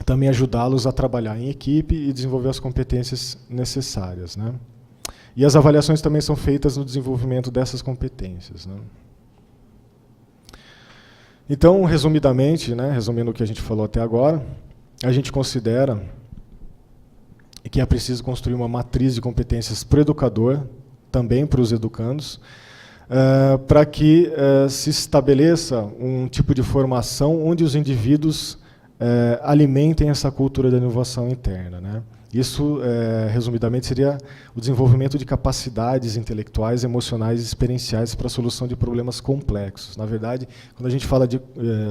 também ajudá-los a trabalhar em equipe e desenvolver as competências necessárias, né? E as avaliações também são feitas no desenvolvimento dessas competências, né? Então, resumidamente, né, resumindo o que a gente falou até agora, a gente considera que é preciso construir uma matriz de competências para o educador, também para os educandos, para que se estabeleça um tipo de formação onde os indivíduos alimentem essa cultura da inovação interna, né? Isso, resumidamente, seria o desenvolvimento de capacidades intelectuais, emocionais e experienciais para a solução de problemas complexos. Na verdade, quando a gente fala de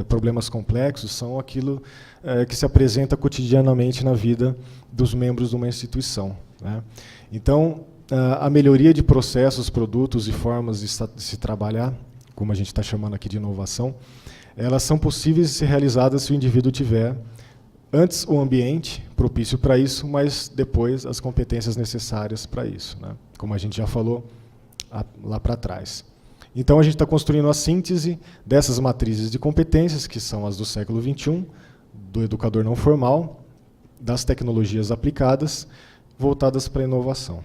problemas complexos, são aquilo que se apresenta cotidianamente na vida dos membros de uma instituição, né? Então, a melhoria de processos, produtos e formas de se trabalhar, como a gente está chamando aqui de inovação, elas são possíveis de ser realizadas se o indivíduo tiver, antes, o ambiente propício para isso, mas depois as competências necessárias para isso, né? Como a gente já falou lá para trás. Então, a gente está construindo a síntese dessas matrizes de competências, que são as do século XXI, do educador não formal, das tecnologias aplicadas, voltadas para a inovação.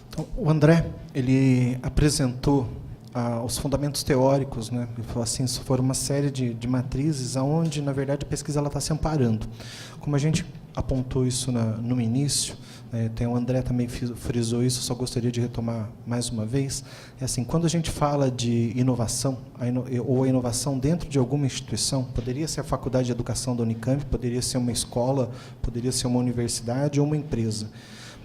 Então, o André, ele apresentou os fundamentos teóricos, né? Ele falou assim, isso foram uma série de matrizes onde, na verdade, a pesquisa está se amparando. Como a gente apontou isso no início, tem o André também frisou isso, só gostaria de retomar mais uma vez, é assim, quando a gente fala de inovação, ou a inovação dentro de alguma instituição, poderia ser a Faculdade de Educação da Unicamp, poderia ser uma escola, poderia ser uma universidade ou uma empresa.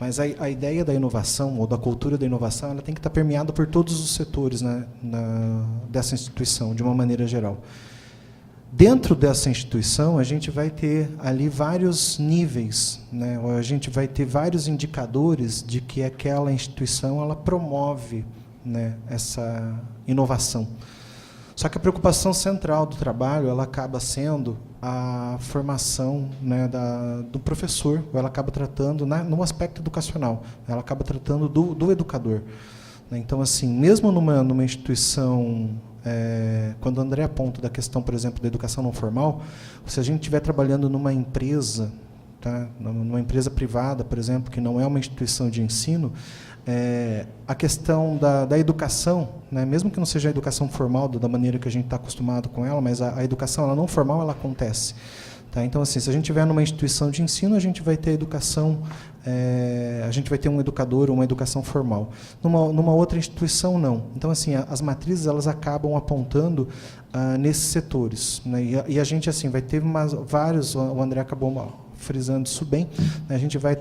Mas a ideia da inovação, ou da cultura da inovação, ela tem que estar permeada por todos os setores, né, dessa instituição, de uma maneira geral. Dentro dessa instituição, a gente vai ter ali vários níveis, né, a gente vai ter vários indicadores de que aquela instituição ela promove, né, essa inovação. Só que a preocupação central do trabalho ela acaba sendo a formação, né, do professor, ela acaba tratando, no aspecto educacional, ela acaba tratando do educador. Então, assim, mesmo numa instituição, quando o André aponta da questão, por exemplo, da educação não formal, se a gente estiver trabalhando numa empresa, tá, numa empresa privada, por exemplo, que não é uma instituição de ensino, a questão da educação, né, mesmo que não seja a educação formal da maneira que a gente está acostumado com ela, mas a educação ela não formal ela acontece. Tá? Então, assim, se a gente estiver numa instituição de ensino, a gente vai ter educação, a gente vai ter um educador ou uma educação formal. Numa outra instituição, não. Então, assim, as matrizes elas acabam apontando nesses setores, né? E a gente assim vai ter vários. O André acabou frisando isso bem. Né? A gente vai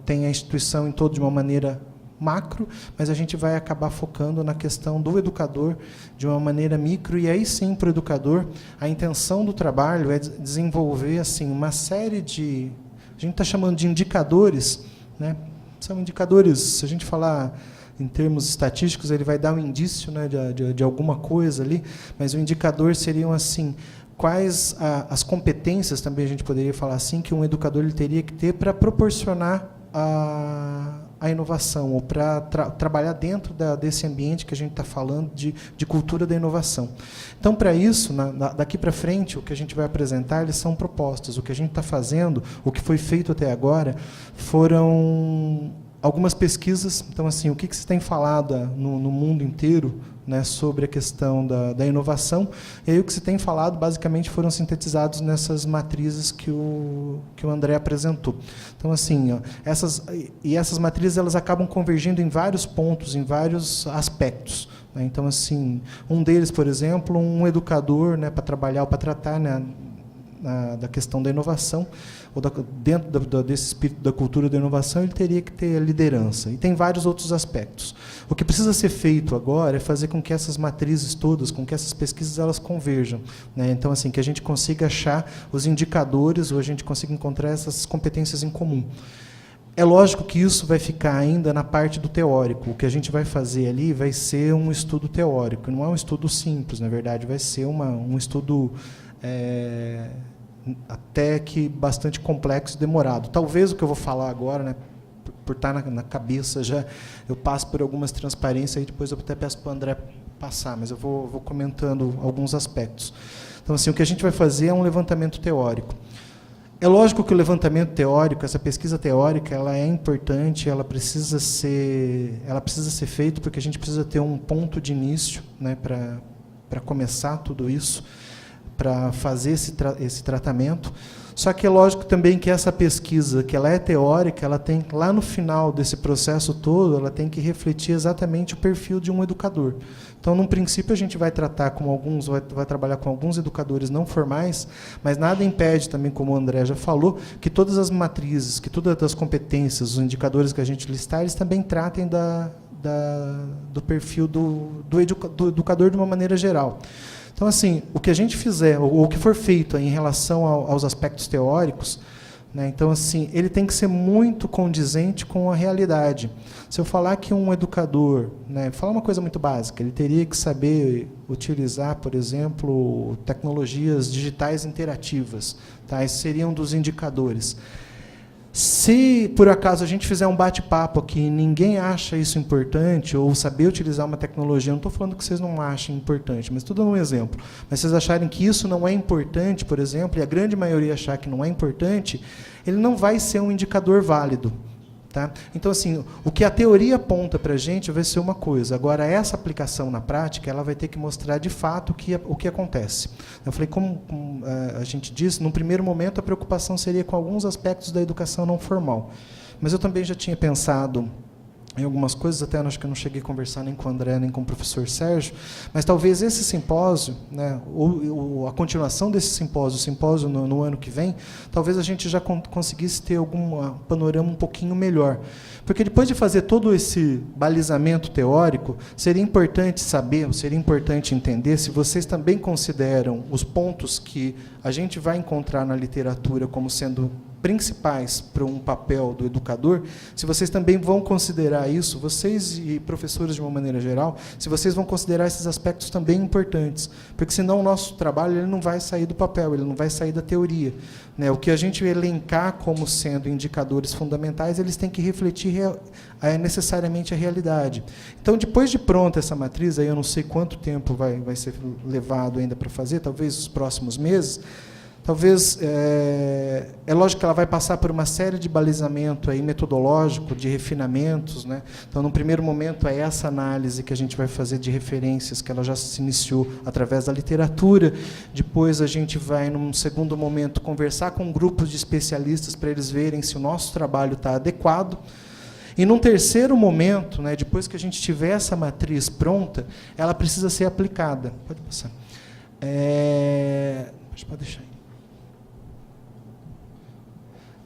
tem a instituição em todo de uma maneira macro, mas a gente vai acabar focando na questão do educador de uma maneira micro, e aí sim, para o educador, a intenção do trabalho é desenvolver assim, uma série de... A gente está chamando de indicadores, né? São indicadores, se a gente falar em termos estatísticos, ele vai dar um indício, né, de alguma coisa ali, mas o indicador seriam assim... Quais as competências, também a gente poderia falar assim, que um educador ele teria que ter para proporcionar a inovação, ou para trabalhar dentro desse ambiente que a gente está falando de cultura da inovação. Então, para isso, daqui para frente, o que a gente vai apresentar eles são propostas. O que a gente está fazendo, o que foi feito até agora, foram algumas pesquisas. Então, assim, o que se tem falado no mundo inteiro, né, sobre a questão da inovação, e aí o que se tem falado, basicamente, foram sintetizados nessas matrizes que o André apresentou. Então, assim, essas matrizes elas acabam convergindo em vários pontos, em vários aspectos. Né? Então, assim, um deles, por exemplo, um educador, né, para trabalhar ou para tratar, né, da questão da inovação, ou dentro desse espírito da cultura da inovação, ele teria que ter liderança. E tem vários outros aspectos. O que precisa ser feito agora é fazer com que essas matrizes todas, com que essas pesquisas elas converjam. Né? Então, assim, que a gente consiga achar os indicadores, ou a gente consiga encontrar essas competências em comum. É lógico que isso vai ficar ainda na parte do teórico. O que a gente vai fazer ali vai ser um estudo teórico. Não é um estudo simples, na verdade, vai ser um estudo... até que bastante complexo e demorado. Talvez o que eu vou falar agora, né, por estar na cabeça já, eu passo por algumas transparências e depois eu até peço para o André passar, mas eu vou comentando alguns aspectos. Então, assim, o que a gente vai fazer é um levantamento teórico. É lógico que o levantamento teórico, essa pesquisa teórica, ela é importante, ela precisa ser feita porque a gente precisa ter um ponto de início, né, para começar tudo isso, para fazer esse tratamento. Só que é lógico também que essa pesquisa, que ela é teórica, ela tem, lá no final desse processo todo, ela tem que refletir exatamente o perfil de um educador. Então, num princípio, a gente vai tratar vai trabalhar com alguns educadores não formais, mas nada impede também, como o André já falou, que todas as matrizes, que todas as competências, os indicadores que a gente listar, eles também tratem do perfil do educador de uma maneira geral. Então, assim, o que a gente fizer, ou o que for feito em relação aos aspectos teóricos, né, então, assim, ele tem que ser muito condizente com a realidade. Se eu falar que um educador, né, falar uma coisa muito básica, ele teria que saber utilizar, por exemplo, tecnologias digitais interativas, tá? Esse seria um dos indicadores. Se, por acaso, a gente fizer um bate-papo aqui e ninguém acha isso importante, ou saber utilizar uma tecnologia, não estou falando que vocês não achem importante, mas estou dando um exemplo, mas vocês acharem que isso não é importante, por exemplo, e a grande maioria achar que não é importante, ele não vai ser um indicador válido. Tá? Então, assim, o que a teoria aponta para a gente vai ser uma coisa. Agora, essa aplicação na prática, ela vai ter que mostrar de fato o que acontece. Eu falei, como a gente disse, num primeiro momento, a preocupação seria com alguns aspectos da educação não formal. Mas eu também já tinha pensado em algumas coisas, até acho que eu não cheguei a conversar nem com o André, nem com o professor Sérgio, mas talvez esse simpósio, né, ou a continuação desse simpósio, o simpósio no ano que vem, talvez a gente já conseguisse ter algum panorama um pouquinho melhor. Porque depois de fazer todo esse balizamento teórico, seria importante saber, seria importante entender se vocês também consideram os pontos que a gente vai encontrar na literatura como sendo principais para um papel do educador, se vocês também vão considerar isso, vocês e professores de uma maneira geral, se vocês vão considerar esses aspectos também importantes, porque senão o nosso trabalho ele não vai sair do papel, ele não vai sair da teoria. Né? O que a gente elencar como sendo indicadores fundamentais, eles têm que refletir necessariamente a realidade. Então, depois de pronta essa matriz, aí eu não sei quanto tempo vai ser levado ainda para fazer, talvez os próximos meses, Talvez, é lógico que ela vai passar por uma série de balizamento aí metodológico, de refinamentos, né? Então, no primeiro momento, é essa análise que a gente vai fazer de referências, que ela já se iniciou através da literatura. Depois, a gente vai, num segundo momento, conversar com grupos de especialistas para eles verem se o nosso trabalho está adequado. E, num terceiro momento, né, depois que a gente tiver essa matriz pronta, ela precisa ser aplicada. Pode passar. Pode deixar aí.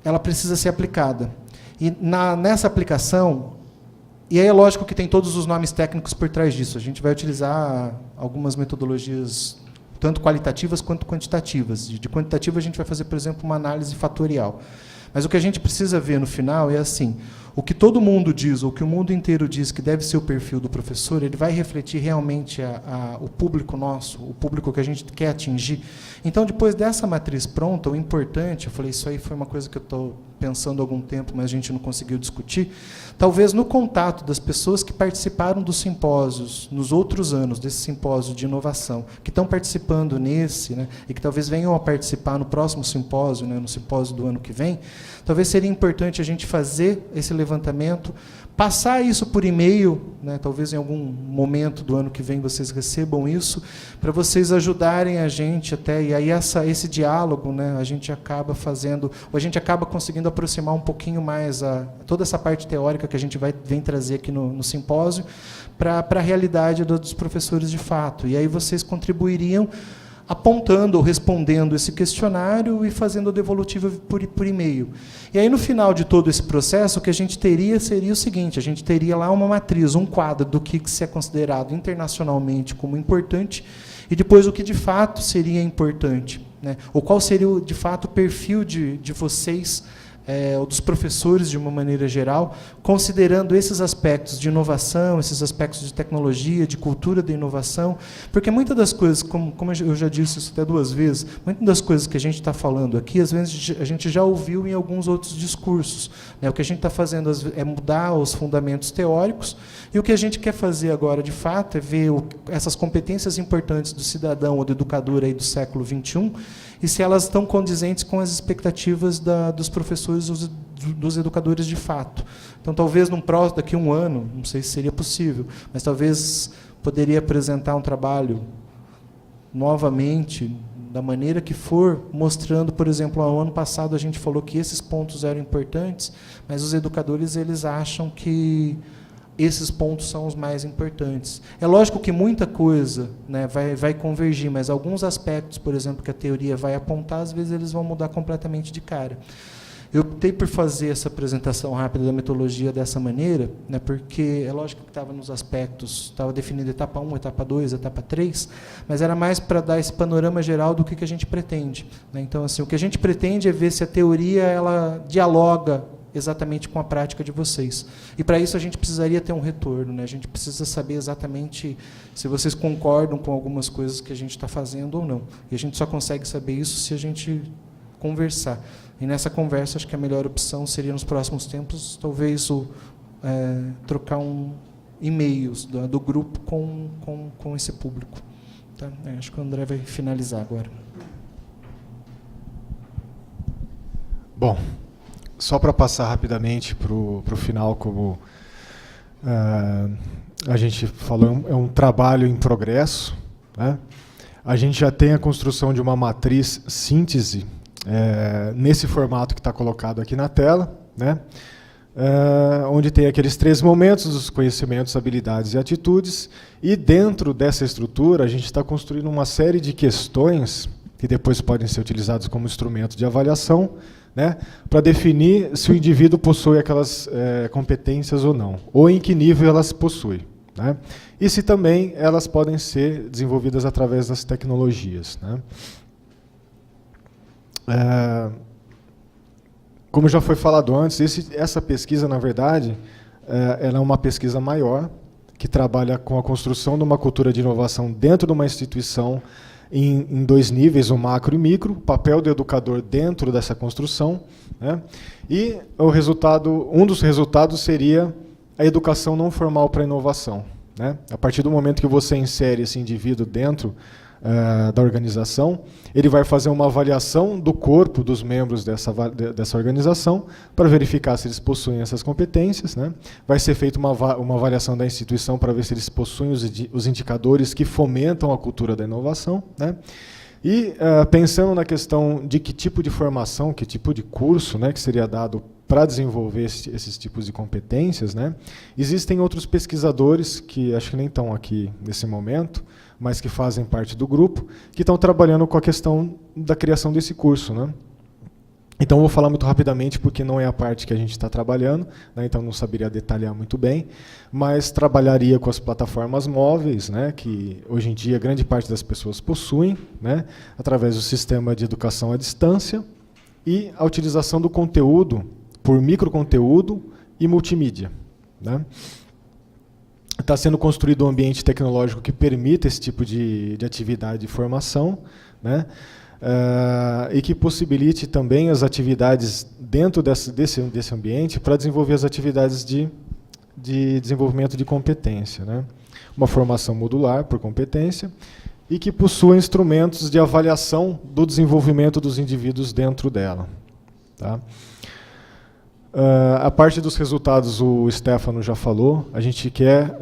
Ela precisa ser aplicada. E nessa aplicação, e aí é lógico que tem todos os nomes técnicos por trás disso. A gente vai utilizar algumas metodologias, tanto qualitativas quanto quantitativas. De quantitativa, a gente vai fazer, por exemplo, uma análise fatorial. Mas o que a gente precisa ver no final é assim, o que todo mundo diz, ou o que o mundo inteiro diz que deve ser o perfil do professor, ele vai refletir realmente o público nosso, o público que a gente quer atingir. Então, depois dessa matriz pronta, o importante, eu falei, isso aí foi uma coisa que eu estou pensando há algum tempo, mas a gente não conseguiu discutir, talvez no contato das pessoas que participaram dos simpósios, nos outros anos, desse simpósio de inovação, que estão participando nesse, né, e que talvez venham a participar no próximo simpósio, né, no simpósio do ano que vem, talvez seria importante a gente fazer esse levantamento, passar isso por e-mail, né, talvez em algum momento do ano que vem vocês recebam isso, para vocês ajudarem a gente até, e aí esse diálogo, né, a gente acaba fazendo, ou a gente acaba conseguindo aproximar um pouquinho mais toda essa parte teórica que a gente vem trazer aqui no simpósio, para a realidade dos professores de fato. E aí vocês contribuiriam apontando ou respondendo esse questionário e fazendo a devolutiva por e-mail. E aí, no final de todo esse processo, o que a gente teria seria o seguinte, a gente teria lá uma matriz, um quadro do que se é considerado internacionalmente como importante e depois o que de fato seria importante, né? Ou qual seria, de fato, o perfil de vocês, ou dos professores de uma maneira geral, considerando esses aspectos de inovação, esses aspectos de tecnologia, de cultura da inovação, porque muitas das coisas, como eu já disse isso até 2 vezes, muitas das coisas que a gente está falando aqui, às vezes a gente já ouviu em alguns outros discursos, né? O que a gente está fazendo é mudar os fundamentos teóricos, e o que a gente quer fazer agora, de fato, é ver essas competências importantes do cidadão ou do educador aí do século XXI, e se elas estão condizentes com as expectativas dos professores, dos educadores de fato. Então, talvez daqui a um ano, não sei se seria possível, mas talvez poderia apresentar um trabalho novamente, da maneira que for, mostrando, por exemplo, no ano passado a gente falou que esses pontos eram importantes, mas os educadores eles acham que esses pontos são os mais importantes. É lógico que muita coisa, né, vai convergir, mas alguns aspectos, por exemplo, que a teoria vai apontar, às vezes eles vão mudar completamente de cara. Eu optei por fazer essa apresentação rápida da metodologia dessa maneira, né, porque é lógico que estava nos aspectos, estava definindo etapa 1, etapa 2, etapa 3, mas era mais para dar esse panorama geral do que a gente pretende, né? Então, assim, o que a gente pretende é ver se a teoria ela dialoga exatamente com a prática de vocês. E, para isso, a gente precisaria ter um retorno, né? A gente precisa saber exatamente se vocês concordam com algumas coisas que a gente está fazendo ou não. E a gente só consegue saber isso se a gente conversar. E, nessa conversa, acho que a melhor opção seria, nos próximos tempos, talvez trocar e-mails do grupo com esse público. Tá? Acho que o André vai finalizar agora. Bom, só para passar rapidamente para o final, como a gente falou, é um trabalho em progresso, né? A gente já tem a construção de uma matriz síntese nesse formato que está colocado aqui na tela, né? Onde tem aqueles 3 momentos, os conhecimentos, habilidades e atitudes, e dentro dessa estrutura a gente está construindo uma série de questões que depois podem ser utilizadas como instrumento de avaliação, né, para definir se o indivíduo possui aquelas competências ou não, ou em que nível elas possuem, né, e se também elas podem ser desenvolvidas através das tecnologias, né. Como já foi falado antes, essa pesquisa, na verdade, ela é uma pesquisa maior, que trabalha com a construção de uma cultura de inovação dentro de uma instituição, em 2 níveis, o macro e micro, o papel do educador dentro dessa construção, né? E um dos resultados seria a educação não formal para a inovação, né? A partir do momento que você insere esse indivíduo dentro da organização, ele vai fazer uma avaliação do corpo dos membros dessa organização para verificar se eles possuem essas competências, né? Vai ser feita uma avaliação da instituição para ver se eles possuem os indicadores que fomentam a cultura da inovação, né? E pensando na questão de que tipo de formação, que tipo de curso, né, que seria dado para desenvolver esses tipos de competências, né? Existem outros pesquisadores, que acho que nem estão aqui nesse momento, mas que fazem parte do grupo, que estão trabalhando com a questão da criação desse curso, né? Então, vou falar muito rapidamente, porque não é a parte que a gente está trabalhando, né? Então não saberia detalhar muito bem, mas trabalharia com as plataformas móveis, né? Que hoje em dia grande parte das pessoas possuem, né? Através do sistema de educação à distância, e a utilização do conteúdo por microconteúdo e multimídia, né? Está sendo construído um ambiente tecnológico que permita esse tipo de atividade de formação, né? E que possibilite também as atividades dentro desse ambiente para desenvolver as atividades de desenvolvimento de competência, né? Uma formação modular por competência e que possua instrumentos de avaliação do desenvolvimento dos indivíduos dentro dela, tá? A parte dos resultados o Stefano já falou. A gente quer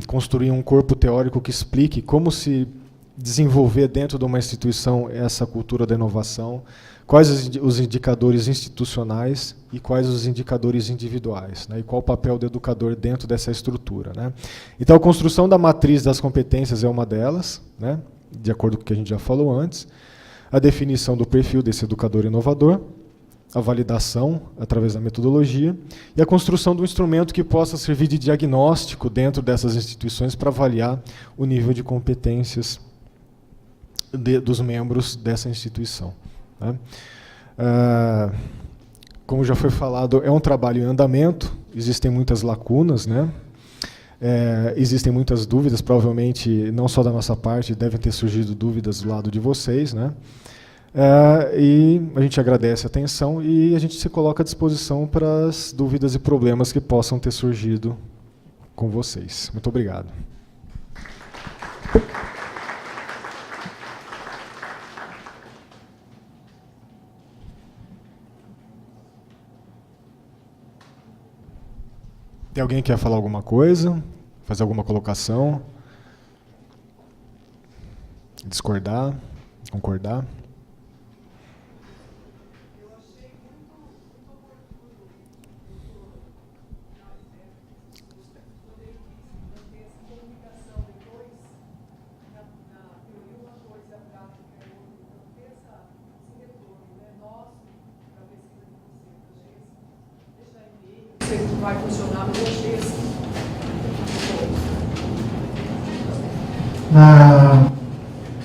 construir um corpo teórico que explique como se desenvolver dentro de uma instituição essa cultura da inovação, quais os indicadores institucionais e quais os indicadores individuais, né, e qual o papel do educador dentro dessa estrutura, né. Então, a construção da matriz das competências é uma delas, né, de acordo com o que a gente já falou antes, a definição do perfil desse educador inovador, a validação através da metodologia e a construção de um instrumento que possa servir de diagnóstico dentro dessas instituições para avaliar o nível de competências dos membros dessa instituição, né? Como já foi falado, é um trabalho em andamento, existem muitas lacunas, né? Existem muitas dúvidas, provavelmente não só da nossa parte, devem ter surgido dúvidas do lado de vocês, né? E a gente agradece a atenção e a gente se coloca à disposição para as dúvidas e problemas que possam ter surgido com vocês. Muito obrigado. Tem alguém que quer falar alguma coisa? Fazer alguma colocação? Discordar? Concordar? Vai funcionar para vocês.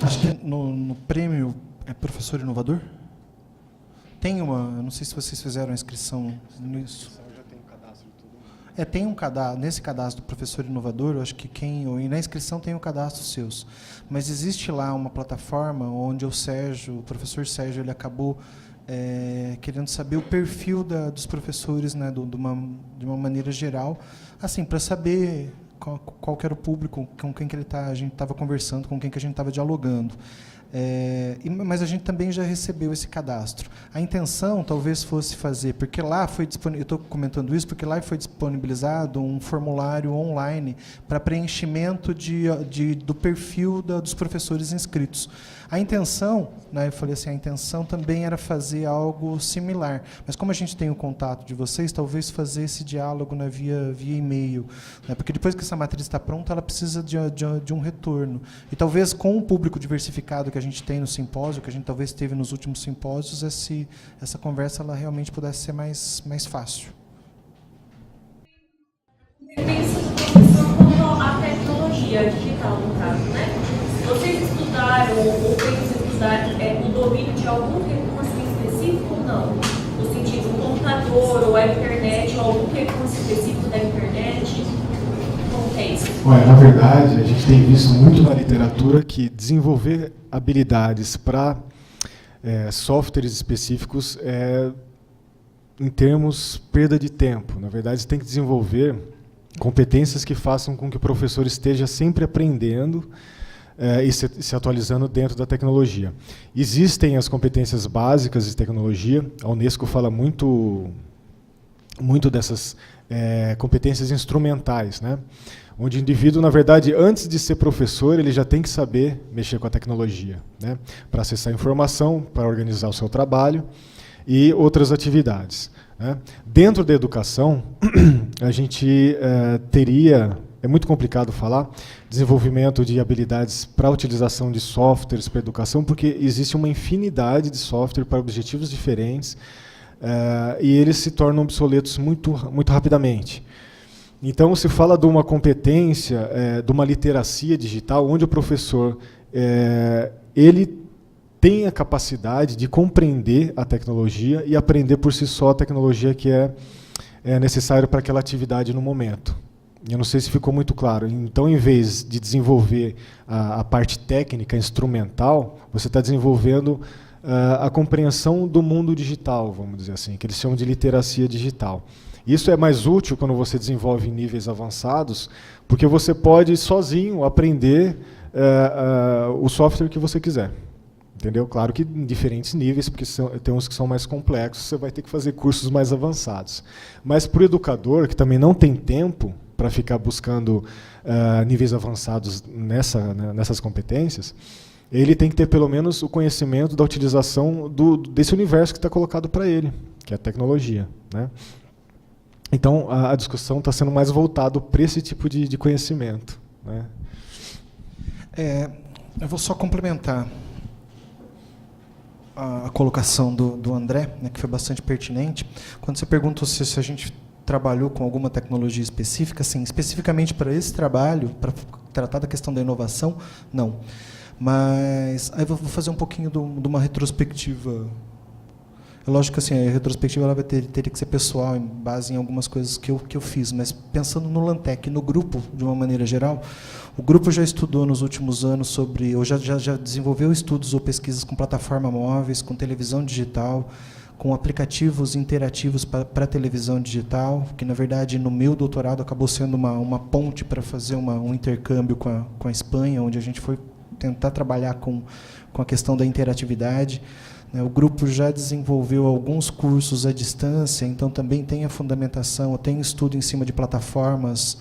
Acho que no prêmio é professor inovador? Tem não sei se vocês fizeram a inscrição nisso. Eu já tenho um cadastro de tudo. Tem um cadastro, nesse cadastro do professor inovador, eu acho que e na inscrição tem o cadastro seus. Mas existe lá uma plataforma onde o professor Sérgio, ele acabou querendo saber o perfil dos professores, né, de uma maneira geral, assim, para saber qual que era o público, com quem que a gente estava conversando, com quem que a gente estava dialogando. Mas a gente também já recebeu esse cadastro. A intenção talvez fosse fazer, porque lá foi eu estou comentando isso porque lá foi disponibilizado um formulário online para preenchimento do perfil dos professores inscritos. A intenção, né, eu falei assim, a intenção também era fazer algo similar, mas como a gente tem o contato de vocês, talvez fazer esse diálogo, né, via e-mail, né, porque depois que essa matriz está pronta, ela precisa de um retorno. E talvez com o público diversificado que a gente tem no simpósio, que a gente talvez teve nos últimos simpósios, essa conversa ela realmente pudesse ser mais fácil. Pensa no professor como a tecnologia digital, no caso, né? Vocês estudaram ou pensam estudar o domínio de algum recurso específico ou não? No sentido, o computador ou a internet, ou algum recurso específico da internet? Como é isso? Olha, na verdade, a gente tem visto muito na literatura que desenvolver habilidades para softwares específicos em termos perda de tempo. Na verdade, você tem que desenvolver competências que façam com que o professor esteja sempre aprendendo, e se atualizando dentro da tecnologia. Existem as competências básicas de tecnologia, a Unesco fala muito dessas competências instrumentais, né? Onde o indivíduo, na verdade, antes de ser professor, ele já tem que saber mexer com a tecnologia, né? Para acessar informação, para organizar o seu trabalho e outras atividades, né? Dentro da educação, a gente teria, é muito complicado falar, desenvolvimento de habilidades para a utilização de softwares para a educação, porque existe uma infinidade de softwares para objetivos diferentes, e eles se tornam obsoletos muito rapidamente. Então, se fala de uma competência, de uma literacia digital, onde o professor ele tem a capacidade de compreender a tecnologia e aprender por si só a tecnologia que é necessária para aquela atividade no momento. Eu não sei se ficou muito claro. Então, em vez de desenvolver a parte técnica, instrumental, você está desenvolvendo a compreensão do mundo digital, vamos dizer assim, que eles chamam de literacia digital. Isso é mais útil quando você desenvolve em níveis avançados, porque você pode sozinho aprender o software que você quiser. Entendeu? Claro que em diferentes níveis, porque tem uns que são mais complexos, você vai ter que fazer cursos mais avançados. Mas para o educador, que também não tem tempo para ficar buscando níveis avançados nessas competências, ele tem que ter pelo menos o conhecimento da utilização desse universo que está colocado para ele, que é a tecnologia, né? Então, a discussão está sendo mais voltada para esse tipo de conhecimento, né? Eu vou só complementar a colocação do André, né, que foi bastante pertinente. Quando você perguntou se a gente trabalhou com alguma tecnologia específica, assim, especificamente para esse trabalho, para tratar da questão da inovação, não. Mas aí eu vou fazer um pouquinho de uma retrospectiva. É lógico que assim, a retrospectiva ela teria que ser pessoal, em base em algumas coisas que eu fiz, mas pensando no Lantec, no grupo, de uma maneira geral, o grupo já estudou nos últimos anos sobre, ou já desenvolveu estudos ou pesquisas com plataformas móveis, com televisão digital, com aplicativos interativos para televisão digital, que, na verdade, no meu doutorado acabou sendo uma ponte para fazer um intercâmbio com a Espanha, onde a gente foi tentar trabalhar com a questão da interatividade. O grupo já desenvolveu alguns cursos à distância, então também tem a fundamentação, tem estudo em cima de plataformas,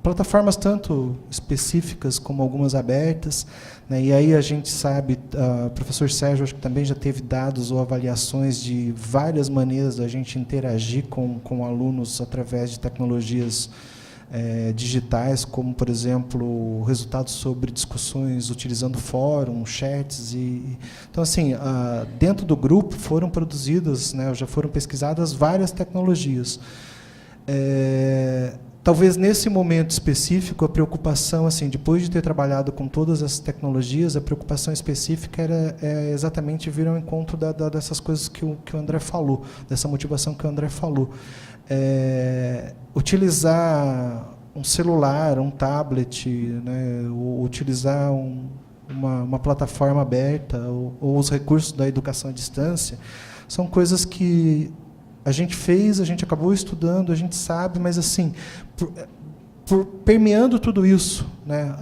plataformas tanto específicas como algumas abertas, né? E aí a gente sabe, o professor Sérgio acho que também já teve dados ou avaliações de várias maneiras da gente interagir com alunos através de tecnologias digitais, como, por exemplo, resultados sobre discussões utilizando fóruns, chats. Então, assim, dentro do grupo foram produzidas, né, já foram pesquisadas várias tecnologias. Talvez, nesse momento específico, a preocupação, assim, depois de ter trabalhado com todas as tecnologias, a preocupação específica era exatamente vir ao encontro dessas coisas que o André falou, dessa motivação que o André falou. Utilizar um celular, um tablet, né, ou utilizar uma plataforma aberta, ou os recursos da educação à distância, são coisas que a gente fez, a gente acabou estudando, a gente sabe, mas assim, permeando tudo isso, né,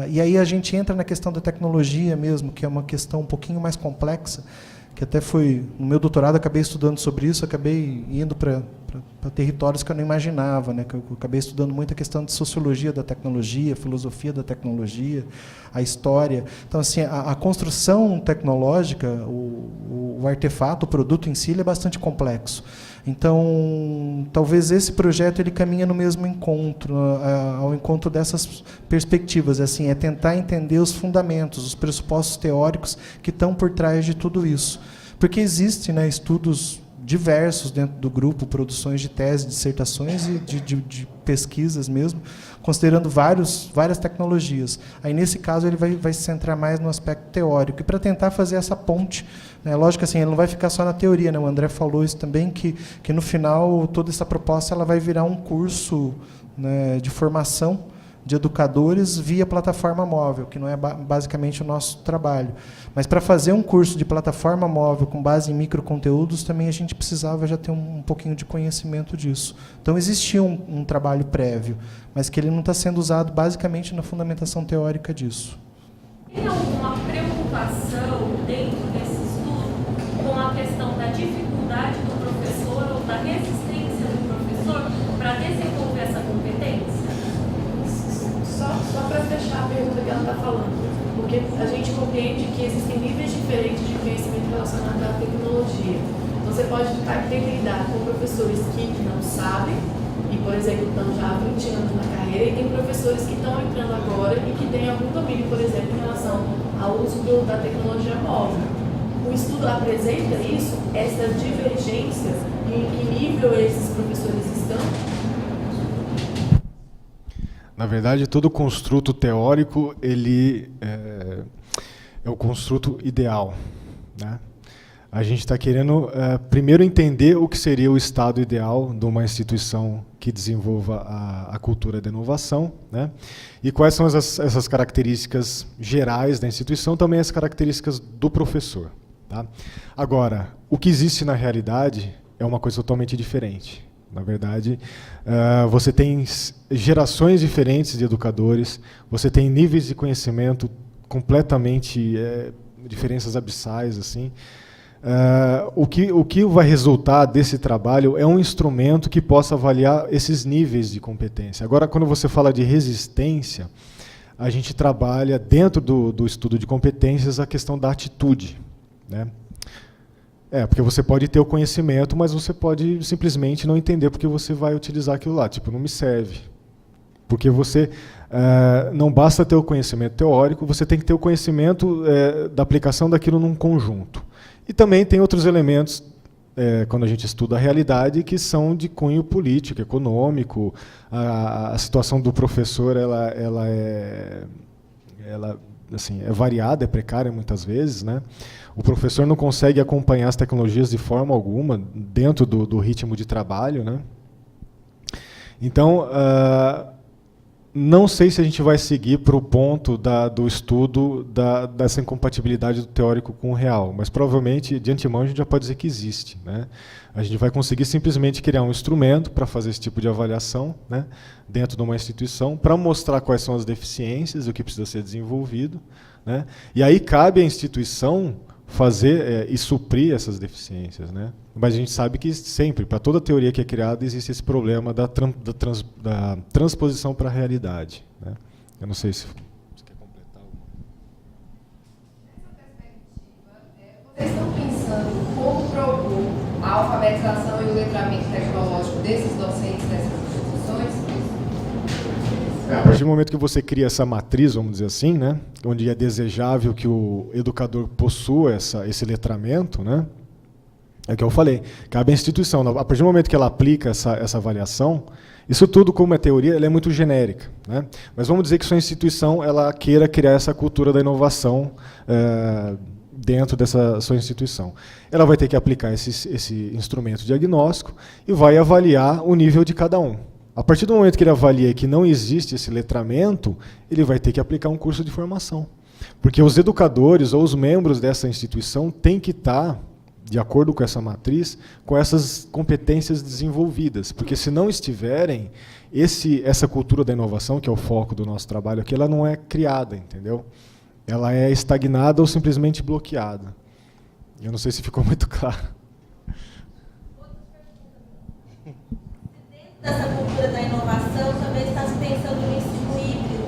e aí a gente entra na questão da tecnologia mesmo, que é uma questão um pouquinho mais complexa, que até foi, no meu doutorado, acabei estudando sobre isso, acabei indo para territórios que eu não imaginava, né? Que eu acabei estudando muito a questão de sociologia da tecnologia, filosofia da tecnologia, a história. Então, assim, a construção tecnológica, o artefato, o produto em si, ele é bastante complexo. Então, talvez esse projeto ele caminha no mesmo encontro, ao encontro dessas perspectivas, assim, é tentar entender os fundamentos, os pressupostos teóricos que estão por trás de tudo isso. Porque existem, né, estudos diversos dentro do grupo, produções de teses, dissertações e de pesquisas mesmo, considerando várias tecnologias. Aí, nesse caso, ele vai se centrar mais no aspecto teórico. E para tentar fazer essa ponte, né, lógico assim, ele não vai ficar só na teoria, né, o André falou isso também, que no final toda essa proposta ela vai virar um curso, né, de formação de educadores via plataforma móvel, que não é basicamente o nosso trabalho. Mas para fazer um curso de plataforma móvel com base em microconteúdos, também a gente precisava já ter um pouquinho de conhecimento disso. Então existia um trabalho prévio, mas que ele não está sendo usado basicamente na fundamentação teórica disso. Tem alguma preocupação dentro desse estudo com a questão da dificuldade do professor ou da resistência do professor para desenvolver essa competência? Só para fechar a pergunta que ela está falando, porque a gente compreende que existem níveis diferentes de conhecimento relacionado à tecnologia. Então, você pode ter que lidar com professores que não sabem, e, por exemplo, estão já há 20 anos na carreira, e tem professores que estão entrando agora e que têm algum domínio, por exemplo, em relação ao uso da tecnologia móvel. O estudo apresenta isso, essa divergência, e em que nível esses professores estão? Na verdade, todo construto teórico ele é o construto ideal, né? A gente está querendo primeiro entender o que seria o estado ideal de uma instituição que desenvolva a cultura da inovação, né? E quais são essas características gerais da instituição, também as características do professor, tá? Agora, o que existe na realidade é uma coisa totalmente diferente. Na verdade, você tem gerações diferentes de educadores, você tem níveis de conhecimento completamente diferenças abissais, assim. O que vai resultar desse trabalho é um instrumento que possa avaliar esses níveis de competência. Agora, quando você fala de resistência, a gente trabalha dentro do estudo de competências a questão da atitude, né? Porque você pode ter o conhecimento, mas você pode simplesmente não entender porque você vai utilizar aquilo lá. Tipo, não me serve. Porque você não basta ter o conhecimento teórico, você tem que ter o conhecimento da aplicação daquilo num conjunto. E também tem outros elementos, quando a gente estuda a realidade, que são de cunho político, econômico. A situação do professor ela assim, é variada, é precária muitas vezes, né? O professor não consegue acompanhar as tecnologias de forma alguma dentro do ritmo de trabalho, né? Então, não sei se a gente vai seguir para o ponto do estudo dessa incompatibilidade do teórico com o real, mas provavelmente, de antemão, a gente já pode dizer que existe, né? A gente vai conseguir simplesmente criar um instrumento para fazer esse tipo de avaliação, né, dentro de uma instituição, para mostrar quais são as deficiências, o que precisa ser desenvolvido, né? E aí cabe à instituição fazer e suprir essas deficiências, né? Mas a gente sabe que sempre, para toda teoria que é criada, existe esse problema da transposição para a realidade, né? Eu não sei se você quer completar. Vocês estão pensando como propor a alfabetização e o letramento tecnológico desses docentes dessas instituições? A partir do momento que você cria essa matriz, vamos dizer assim, né, onde é desejável que o educador possua esse letramento, né, é o que eu falei, cabe à instituição. A partir do momento que ela aplica essa avaliação, isso tudo, como é teoria, ela é muito genérica, né? Mas vamos dizer que sua instituição ela queira criar essa cultura da inovação dentro dessa sua instituição. Ela vai ter que aplicar esse instrumento diagnóstico e vai avaliar o nível de cada um. A partir do momento que ele avalia que não existe esse letramento, ele vai ter que aplicar um curso de formação. Porque os educadores ou os membros dessa instituição têm que estar, de acordo com essa matriz, com essas competências desenvolvidas. Porque se não estiverem, essa cultura da inovação, que é o foco do nosso trabalho aqui, ela não é criada, entendeu? Ela é estagnada ou simplesmente bloqueada. Eu não sei se ficou muito claro. Dessa cultura da inovação, também está se pensando no ensino híbrido.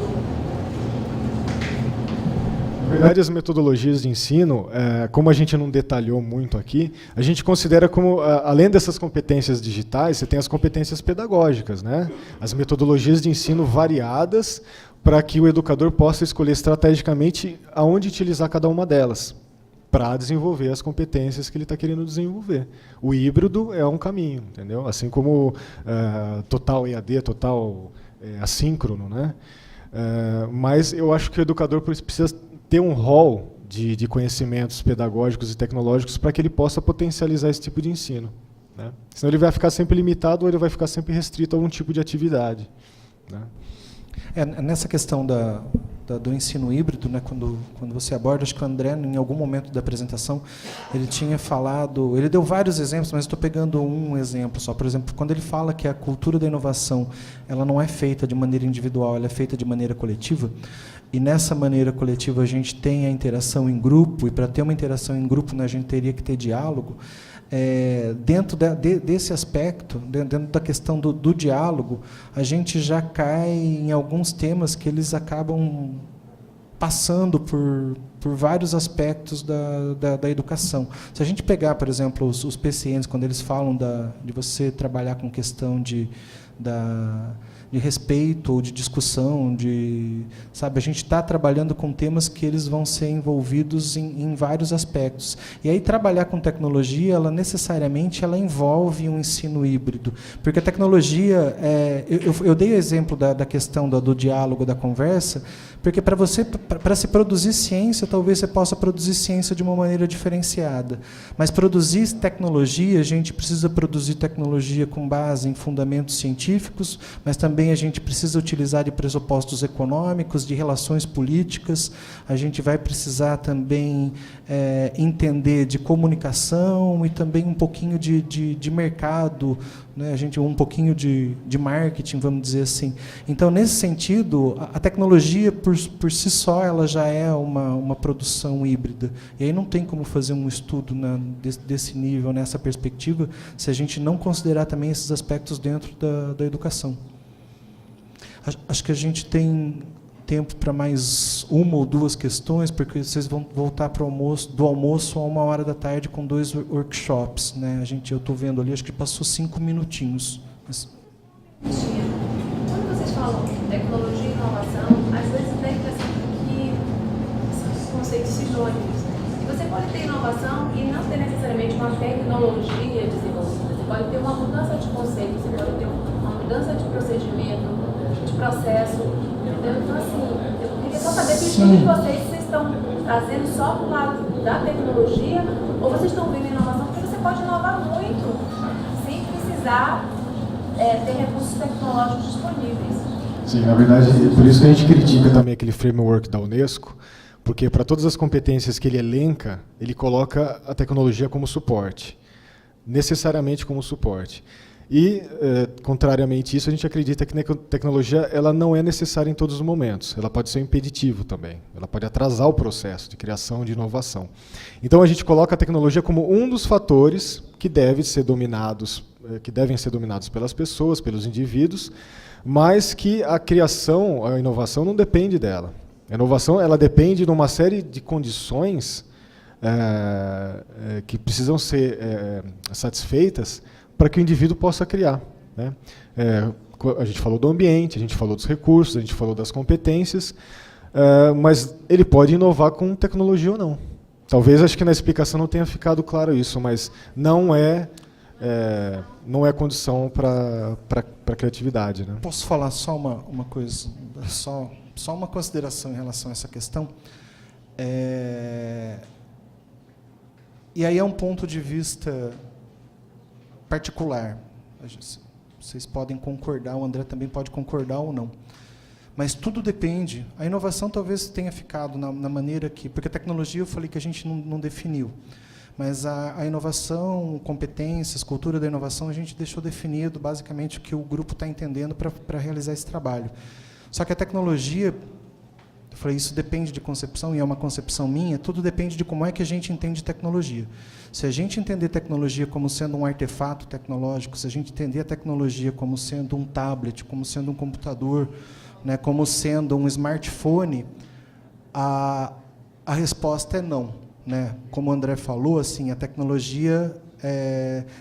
Na verdade, as metodologias de ensino, como a gente não detalhou muito aqui, a gente considera como, além dessas competências digitais, você tem as competências pedagógicas, né? As metodologias de ensino variadas para que o educador possa escolher estrategicamente aonde utilizar cada uma delas, para desenvolver as competências que ele está querendo desenvolver. O híbrido é um caminho, entendeu? Assim como total EAD, total assíncrono, né? Mas eu acho que o educador precisa ter um rol de conhecimentos pedagógicos e tecnológicos para que ele possa potencializar esse tipo de ensino, né? Senão ele vai ficar sempre limitado ou ele vai ficar sempre restrito a um tipo de atividade, né? Nessa questão do ensino híbrido, né, quando você aborda, acho que o André, em algum momento da apresentação, ele tinha falado, ele deu vários exemplos, mas estou pegando um exemplo só. Por exemplo, quando ele fala que a cultura da inovação ela não é feita de maneira individual, ela é feita de maneira coletiva, e nessa maneira coletiva a gente tem a interação em grupo, e para ter uma interação em grupo, né, a gente teria que ter diálogo. Dentro desse aspecto, dentro da questão do diálogo, a gente já cai em alguns temas que eles acabam passando por vários aspectos da educação. Se a gente pegar, por exemplo, os PCNs, quando eles falam de você trabalhar com questão de respeito ou de discussão, sabe, a gente está trabalhando com temas que eles vão ser envolvidos em vários aspectos. E aí trabalhar com tecnologia, ela necessariamente ela envolve um ensino híbrido, porque a tecnologia, eu dei o exemplo da questão do diálogo, da conversa, porque para se produzir ciência, talvez você possa produzir ciência de uma maneira diferenciada, mas produzir tecnologia, a gente precisa produzir tecnologia com base em fundamentos científicos, mas também a gente precisa utilizar de pressupostos econômicos, de relações políticas, a gente vai precisar também entender de comunicação e também um pouquinho de mercado, né, um pouquinho de marketing, vamos dizer assim. Então, nesse sentido, a tecnologia, por si só, ela já é uma produção híbrida. E aí não tem como fazer um estudo desse nível, nessa perspectiva, se a gente não considerar também esses aspectos dentro da educação. Acho que a gente tem tempo para mais uma ou duas questões, porque vocês vão voltar do almoço a 13h com 2 workshops, né? Eu estou vendo ali, acho que passou 5 minutinhos. Mas... Quando vocês falam tecnologia e inovação, às vezes tem que são conceitos sinônimos. E você pode ter inovação e não ter necessariamente uma tecnologia desenvolvida. Você pode ter uma mudança de conceito, você pode ter uma mudança de procedimento, de processo. Então, assim, eu queria só saber se o de vocês estão trazendo só para o lado da tecnologia ou vocês estão vendo inovação, porque você pode inovar muito sem precisar ter recursos tecnológicos disponíveis. Sim, na verdade, por isso que a gente critica também aquele framework da Unesco, porque para todas as competências que ele elenca, ele coloca a tecnologia como suporte, necessariamente como suporte. E, contrariamente a isso, a gente acredita que a tecnologia ela não é necessária em todos os momentos. Ela pode ser um impeditivo também. Ela pode atrasar o processo de criação, de inovação. Então, a gente coloca a tecnologia como um dos fatores que devem ser dominados pelas pessoas, pelos indivíduos, mas que a criação, a inovação não depende dela. A inovação ela depende de uma série de condições que precisam ser satisfeitas para que o indivíduo possa criar, né? A gente falou do ambiente, a gente falou dos recursos, a gente falou das competências, mas ele pode inovar com tecnologia ou não. Talvez, acho que na explicação não tenha ficado claro isso, mas não é condição para a criatividade, né? Posso falar só uma coisa, só uma consideração em relação a essa questão? E aí é um ponto de vista particular. Vocês podem concordar, o André também pode concordar ou não. Mas tudo depende. A inovação talvez tenha ficado na maneira que... Porque a tecnologia eu falei que a gente não definiu. Mas a inovação, competências, cultura da inovação, a gente deixou definido basicamente o que o grupo está entendendo para realizar esse trabalho. Só que a tecnologia, eu falei, isso depende de concepção, e é uma concepção minha, tudo depende de como é que a gente entende tecnologia. Se a gente entender tecnologia como sendo um artefato tecnológico, se a gente entender a tecnologia como sendo um tablet, como sendo um computador, né, como sendo um smartphone, a resposta é não, né? Como o André falou, assim, a tecnologia,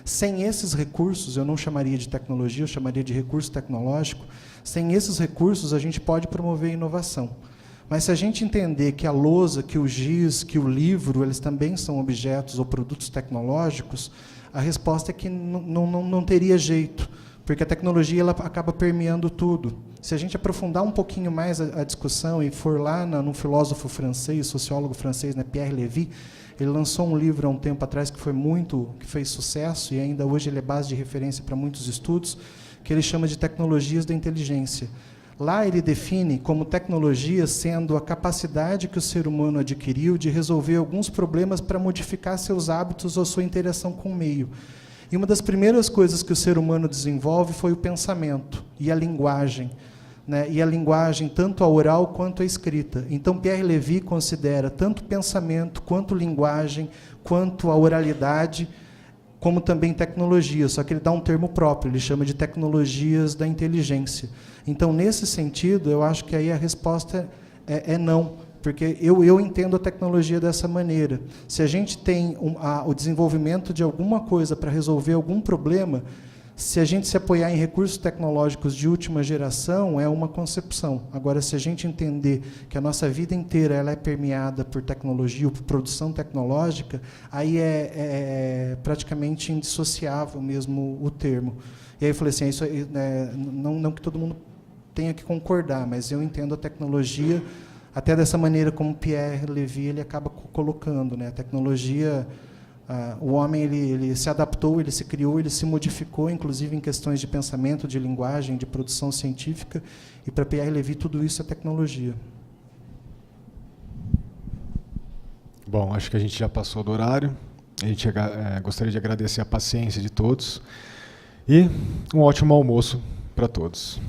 sem esses recursos, eu não chamaria de tecnologia, eu chamaria de recurso tecnológico, sem esses recursos a gente pode promover inovação. Mas se a gente entender que a lousa, que o giz, que o livro, eles também são objetos ou produtos tecnológicos, a resposta é que não teria jeito, porque a tecnologia ela acaba permeando tudo. Se a gente aprofundar um pouquinho mais a discussão e for lá num filósofo francês, sociólogo francês, né, Pierre Lévy, ele lançou um livro há um tempo atrás que fez sucesso e ainda hoje ele é base de referência para muitos estudos, que ele chama de tecnologias da inteligência. Lá ele define como tecnologia sendo a capacidade que o ser humano adquiriu de resolver alguns problemas para modificar seus hábitos ou sua interação com o meio. E uma das primeiras coisas que o ser humano desenvolve foi o pensamento e a linguagem, né? E a linguagem tanto a oral quanto a escrita. Então Pierre Levy considera tanto pensamento, quanto linguagem, quanto a oralidade, como também tecnologia, só que ele dá um termo próprio, ele chama de tecnologias da inteligência. Então, nesse sentido, eu acho que aí a resposta é não, porque eu entendo a tecnologia dessa maneira. Se a gente tem o desenvolvimento de alguma coisa para resolver algum problema, se a gente se apoiar em recursos tecnológicos de última geração, é uma concepção. Agora, se a gente entender que a nossa vida inteira ela é permeada por tecnologia, ou por produção tecnológica, aí é praticamente indissociável mesmo o termo. E aí eu falei assim, não que todo mundo tenha que concordar, mas eu entendo a tecnologia até dessa maneira como Pierre Levy ele acaba colocando, né? A tecnologia... o homem ele se adaptou, ele se criou, ele se modificou, inclusive em questões de pensamento, de linguagem, de produção científica, e para Pierre Levy tudo isso é tecnologia. Bom, acho que a gente já passou do horário. A gente gostaria de agradecer a paciência de todos e um ótimo almoço para todos.